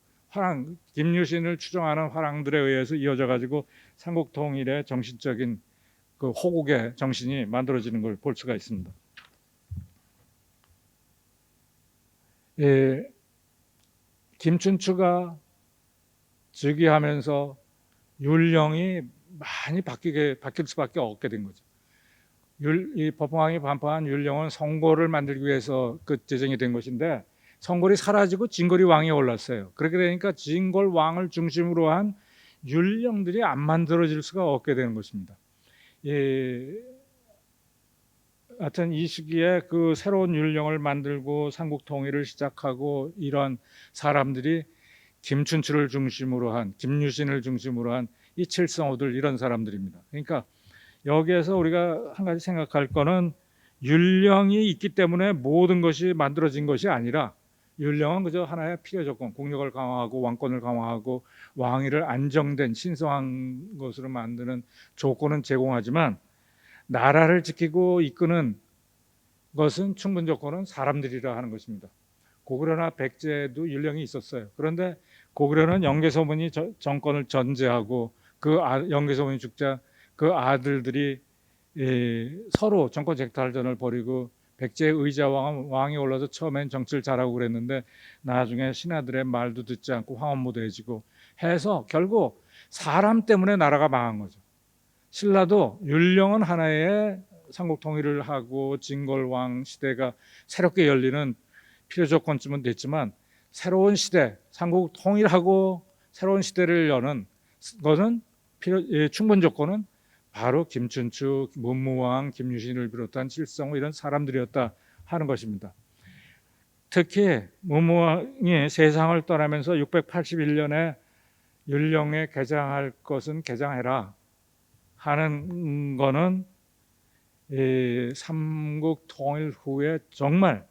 김유신을 추종하는 화랑들에 의해서 이어져 가지고 삼국통일의 정신적인 그 호국의 정신이 만들어지는 걸 볼 수가 있습니다. 김춘추가 즉위하면서 율령이 많이 바뀔 수밖에 없게 된 거죠. 이 법황이 반포한 율령은 성골을 만들기 위해서 그 제정이 된 것인데, 성골이 사라지고 진골이 왕이 올랐어요. 그렇게 되니까 진골 왕을 중심으로 한 율령들이 안 만들어질 수가 없게 되는 것입니다. 하여튼 이 시기에 그 새로운 율령을 만들고 삼국 통일을 시작하고 이런 사람들이 김춘추를 중심으로 한, 김유신을 중심으로 한 이 칠성우들, 이런 사람들입니다. 그러니까 여기에서 우리가 한 가지 생각할 거는 율령이 있기 때문에 모든 것이 만들어진 것이 아니라, 율령은 그저 하나의 필요 조건, 국력을 강화하고 왕권을 강화하고 왕위를 안정된 신성한 것으로 만드는 조건은 제공하지만, 나라를 지키고 이끄는 것은 충분 조건은 사람들이라 하는 것입니다. 고구려나 백제도 율령이 있었어요. 그런데 고구려는 영계소문이 정권을 전제하고 영계소문이 죽자 그 아들들이 서로 정권 쟁탈전을 벌이고, 백제의 의자왕이 올라서 처음엔 정치를 잘하고 그랬는데 나중에 신하들의 말도 듣지 않고 황혼무도해지고 해서 결국 사람 때문에 나라가 망한 거죠. 신라도 율령은 하나의 삼국 통일을 하고 진골왕 시대가 새롭게 열리는 필요 조건쯤은 됐지만, 새로운 시대, 삼국 통일하고 새로운 시대를 여는 것은 충분 조건은 바로 김춘추, 문무왕, 김유신을 비롯한 칠성우 이런 사람들이었다 하는 것입니다. 특히 문무왕이 세상을 떠나면서 681년에 율령에 개장할 것은 개장해라 하는 거는 삼국 통일 후에 정말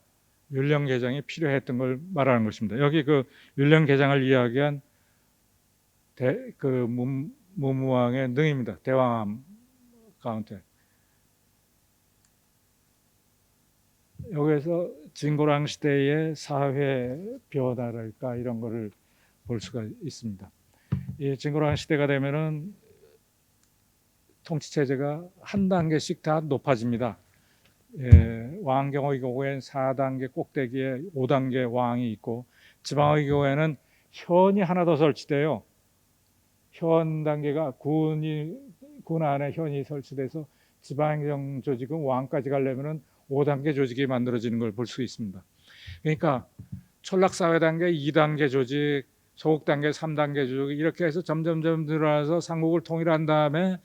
율령 개정이 필요했던 걸 말하는 것입니다. 여기 그 율령 개정을 이야기한 무무왕의 능입니다. 대왕암 가운데. 여기에서 진고랑 시대의 사회 변화랄까 이런 거를 볼 수가 있습니다. 이 진고랑 시대가 되면은 통치 체제가 한 단계씩 다 높아집니다. 왕경의 경우에는 4단계 꼭대기에 5단계 왕이 있고, 지방의 경우에는 현이 하나 더 설치돼요. 현 단계가 군 안에 현이 설치돼서 지방행정 조직은 왕까지 가려면은 5단계 조직이 만들어지는 걸 볼 수 있습니다. 그러니까 촌락사회 단계 2단계 조직, 소국 단계 3단계 조직, 이렇게 해서 점점점 늘어나서 삼국을 통일한 다음에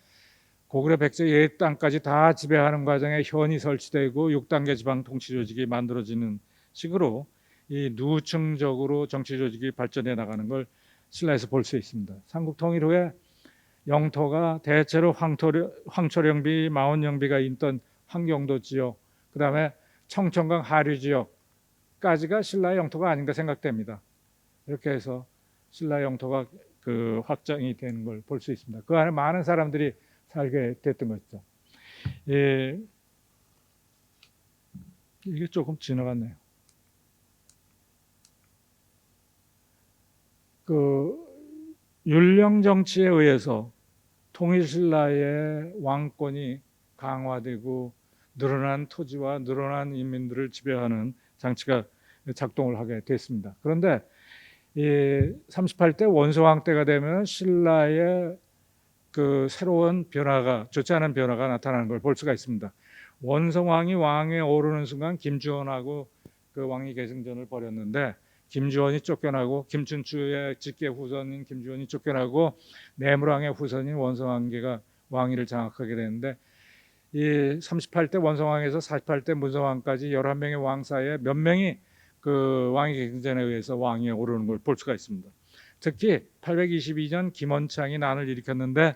고구려 백제 옛 땅까지 다 지배하는 과정에 현이 설치되고 6단계 지방 통치 조직이 만들어지는 식으로 이 누층적으로 정치 조직이 발전해 나가는 걸 신라에서 볼 수 있습니다. 삼국 통일 후에 영토가 대체로 황초령비, 마원령비가 있던 황경도 지역, 그 다음에 청천강 하류 지역까지가 신라의 영토가 아닌가 생각됩니다. 이렇게 해서 신라 영토가 확장이 되는 걸 볼 수 있습니다. 그 안에 많은 사람들이 살게 됐던 것이죠. 이게 조금 지나갔네요. 율령 정치에 의해서 통일신라의 왕권이 강화되고 늘어난 토지와 늘어난 인민들을 지배하는 장치가 작동을 하게 됐습니다. 그런데 38대 원소왕 때가 되면 신라의 새로운 변화가, 좋지 않은 변화가 나타나는 걸 볼 수가 있습니다. 원성왕이 왕에 오르는 순간 김주원하고 왕위 계승전을 벌였는데, 김주원이 쫓겨나고 김춘추의 직계 후손인 김주원이 쫓겨나고 내물왕의 후손인 원성왕계가 왕위를 장악하게 되는데, 이 38대 원성왕에서 48대 문성왕까지 11명의 왕 사이에 몇 명이 왕위 계승전에 의해서 왕위에 오르는 걸 볼 수가 있습니다. 특히 822년 김원창이 난을 일으켰는데,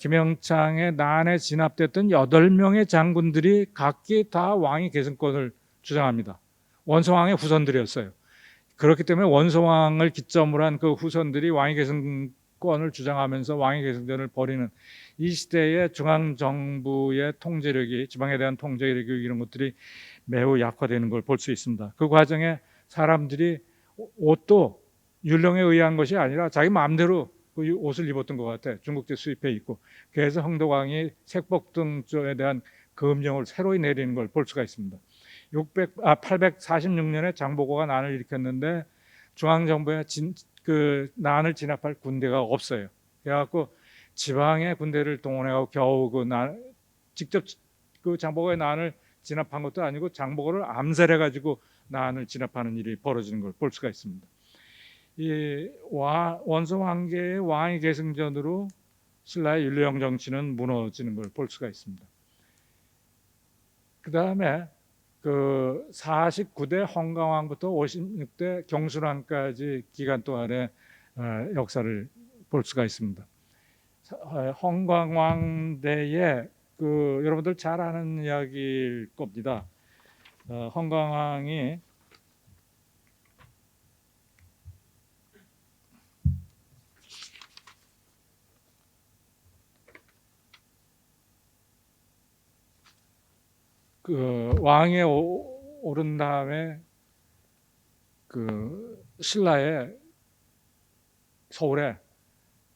김영창의 난에 진압됐던 8명의 장군들이 각기 다 왕위 계승권을 주장합니다. 원성왕의 후손들이었어요. 그렇기 때문에 원성왕을 기점으로 한 그 후손들이 왕위 계승권을 주장하면서 왕위 계승전을 벌이는 이 시대의 중앙정부의 통제력이, 지방에 대한 통제력이, 이런 것들이 매우 약화되는 걸 볼 수 있습니다. 그 과정에 사람들이 옷도 율령에 의한 것이 아니라 자기 마음대로 그 옷을 입었던 것 같아. 중국제 수입해 입고. 그래서 흥덕왕이 색복 등에 대한 금령을 새로이 내리는 걸 볼 수가 있습니다. 846년에 장보고가 난을 일으켰는데 중앙정부에 난을 진압할 군대가 없어요. 그래갖고 지방의 군대를 동원해서 겨우 직접 장보고의 난을 진압한 것도 아니고 장보고를 암살해가지고 난을 진압하는 일이 벌어지는 걸 볼 수가 있습니다. 이 원성왕계의 왕위 계승전으로 신라의 율령 정치는 무너지는 걸 볼 수가 있습니다. 그 다음에 49대 헌강왕부터 56대 경순왕까지 기간 동안의 역사를 볼 수가 있습니다. 헌강왕대에 여러분들 잘 아는 이야기일 겁니다. 헌강왕이 왕에 오른 다음에 신라에 서울에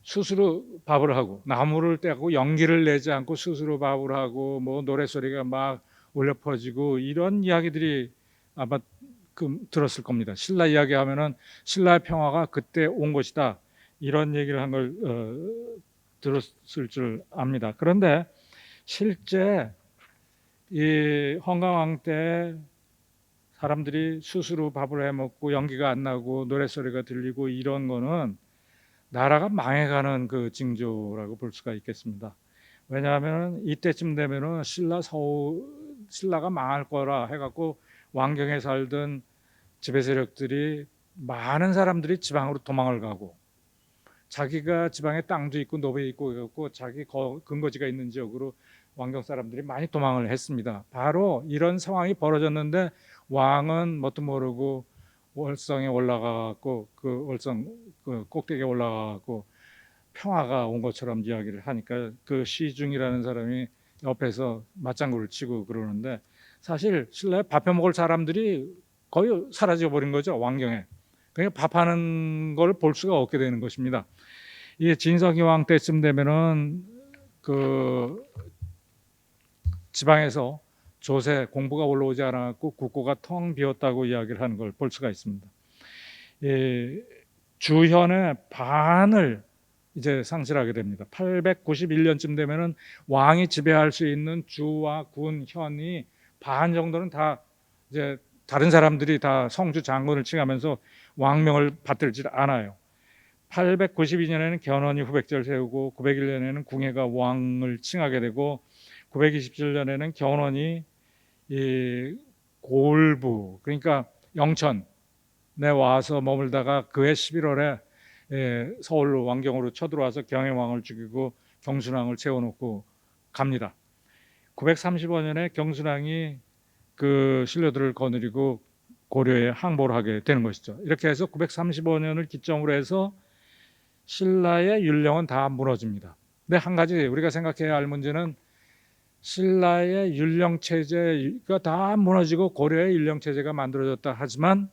스스로 밥을 하고 나무를 떼고 연기를 내지 않고 스스로 밥을 하고 노래소리가 막 울려 퍼지고 이런 이야기들이 아마 들었을 겁니다. 신라 이야기하면은 신라의 평화가 그때 온 것이다, 이런 얘기를 한 걸 들었을 줄 압니다. 그런데 실제 이 헌강왕 때 사람들이 스스로 밥을 해 먹고 연기가 안 나고 노래소리가 들리고 이런 거는 나라가 망해가는 징조라고 볼 수가 있겠습니다. 왜냐하면 이때쯤 되면은 신라가 망할 거라 해갖고 왕경에 살던 지배 세력들이, 많은 사람들이 지방으로 도망을 가고, 자기가 지방에 땅도 있고 노베 있고 해갖고 자기 근거지가 있는 지역으로 왕경 사람들이 많이 도망을 했습니다. 바로 이런 상황이 벌어졌는데 왕은 뭣도 모르고 월성에 올라가고 월성 꼭대기에 올라가고 평화가 온 것처럼 이야기를 하니까 그 시중이라는 사람이 옆에서 맞장구를 치고 그러는데, 사실 신라에 밥해 먹을 사람들이 거의 사라져 버린 거죠, 왕경에. 그러니까 밥하는 걸 볼 수가 없게 되는 것입니다. 이게 진석이왕 때쯤 되면은 그 지방에서 조세 공부가 올라오지 않았고 국고가 텅 비었다고 이야기를 하는 걸 볼 수가 있습니다. 주현의 반을 이제 상실하게 됩니다. 891년쯤 되면은 왕이 지배할 수 있는 주와 군, 현이 반 정도는 다 이제 다른 사람들이 다 성주 장군을 칭하면서 왕명을 받들지 않아요. 892년에는 견훤이 후백제를 세우고 901년에는 궁예가 왕을 칭하게 되고 927년에는 견훤이 이 골부, 그러니까 영천에 와서 머물다가 그해 11월에 서울로 왕경으로 쳐들어와서 경혜왕을 죽이고 경순왕을 채워놓고 갑니다. 935년에 경순왕이 그 신료들을 거느리고 고려에 항복을 하게 되는 것이죠. 이렇게 해서 935년을 기점으로 해서 신라의 율령은 다 무너집니다. 근데 한 가지 우리가 생각해야 할 문제는, 신라의 율령 체제가 다 무너지고 고려의 율령 체제가 만들어졌다 하지만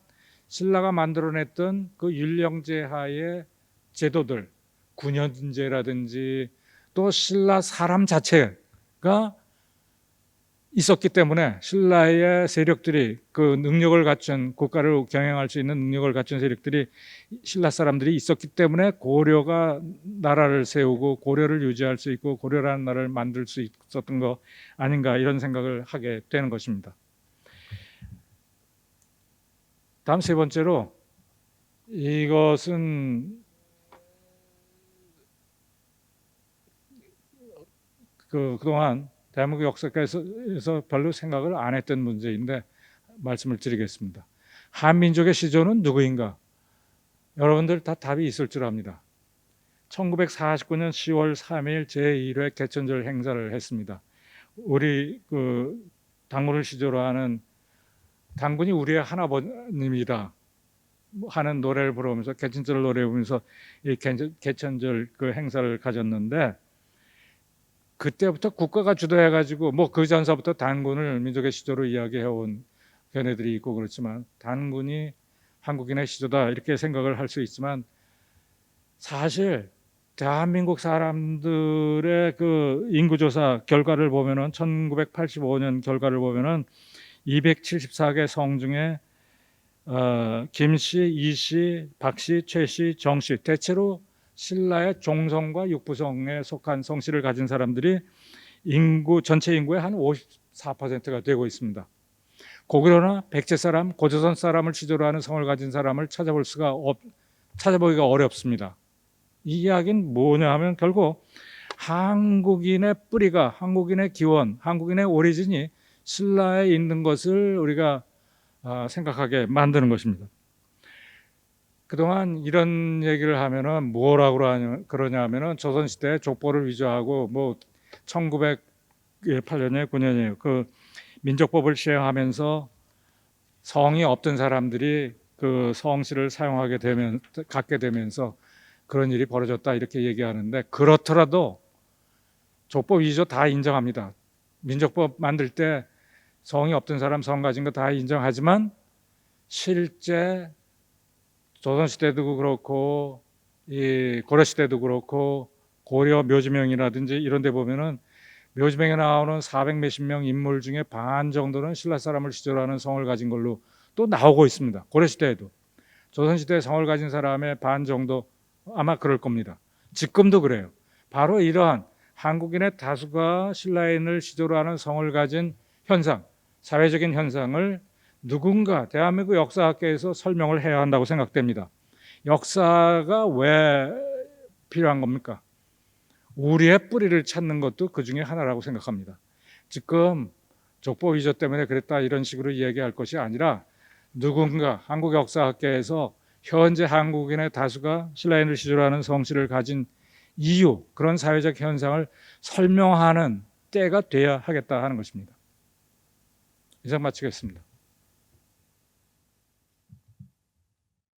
신라가 만들어냈던 그 율령제 하의 제도들, 군현제라든지 또 신라 사람 자체가 있었기 때문에 신라의 세력들이, 그 능력을 갖춘, 국가를 경영할 수 있는 능력을 갖춘 세력들이, 신라 사람들이 있었기 때문에 고려가 나라를 세우고 고려를 유지할 수 있고 고려라는 나라를 만들 수 있었던 거 아닌가, 이런 생각을 하게 되는 것입니다. 다음 세 번째로, 이것은 그동안 대한민국 역사에서 별로 생각을 안 했던 문제인데 말씀을 드리겠습니다. 한민족의 시조는 누구인가? 여러분들 다 답이 있을 줄 압니다. 1949년 10월 3일 제1회 개천절 행사를 했습니다. 우리 당군을 시조로 하는, 당군이 우리의 하나님이다 하는 노래를 부르면서, 개천절 노래 부르면서 이 개천절 그 행사를 가졌는데, 그때부터 국가가 주도해가지고, 뭐 그 전서부터 단군을 민족의 시조로 이야기해온 견해들이 있고 그렇지만, 단군이 한국인의 시조다 이렇게 생각을 할 수 있지만, 사실 대한민국 사람들의 그 인구조사 결과를 보면은, 1985년 결과를 보면은 274개 성 중에 김씨, 이씨, 박씨, 최씨, 정씨, 대체로 신라의 종성과 육부성에 속한 성씨를 가진 사람들이 전체 인구의 한 54%가 되고 있습니다. 고구려나 백제 사람, 고조선 사람을 시조로 하는 성을 가진 사람을 찾아보기가 어렵습니다. 이 이야기는 뭐냐 하면, 결국 한국인의 뿌리가, 한국인의 기원, 한국인의 오리진이 신라에 있는 것을 우리가 생각하게 만드는 것입니다. 그동안 이런 얘기를 하면은 뭐라고 그러냐 하면은, 조선시대 족보를 위조하고, 뭐 1908년에 9년이에요. 그 민족법을 시행하면서 성이 없던 사람들이 그 성씨를 갖게 되면서 그런 일이 벌어졌다 이렇게 얘기하는데, 그렇더라도 족보 위조 다 인정합니다. 민족법 만들 때 성이 없던 사람 성 가진 거 다 인정하지만, 실제 조선시대도 그렇고 이 고려시대도 그렇고 고려 묘지명이라든지 이런 데 보면은 묘지명에 나오는 400 몇십 명 인물 중에 반 정도는 신라 사람을 시조로 하는 성을 가진 걸로 또 나오고 있습니다. 고려시대에도. 조선시대에 성을 가진 사람의 반 정도 아마 그럴 겁니다. 지금도 그래요. 바로 이러한 한국인의 다수가 신라인을 시조로 하는 성을 가진 현상, 사회적인 현상을 누군가 대한민국 역사학계에서 설명을 해야 한다고 생각됩니다. 역사가 왜 필요한 겁니까? 우리의 뿌리를 찾는 것도 그 중에 하나라고 생각합니다. 지금 족보 위조 때문에 그랬다 이런 식으로 이야기할 것이 아니라, 누군가 한국 역사학계에서 현재 한국인의 다수가 신라인을 시조로 하는 성씨를 가진 이유, 그런 사회적 현상을 설명하는 때가 돼야 하겠다 하는 것입니다. 이상 마치겠습니다.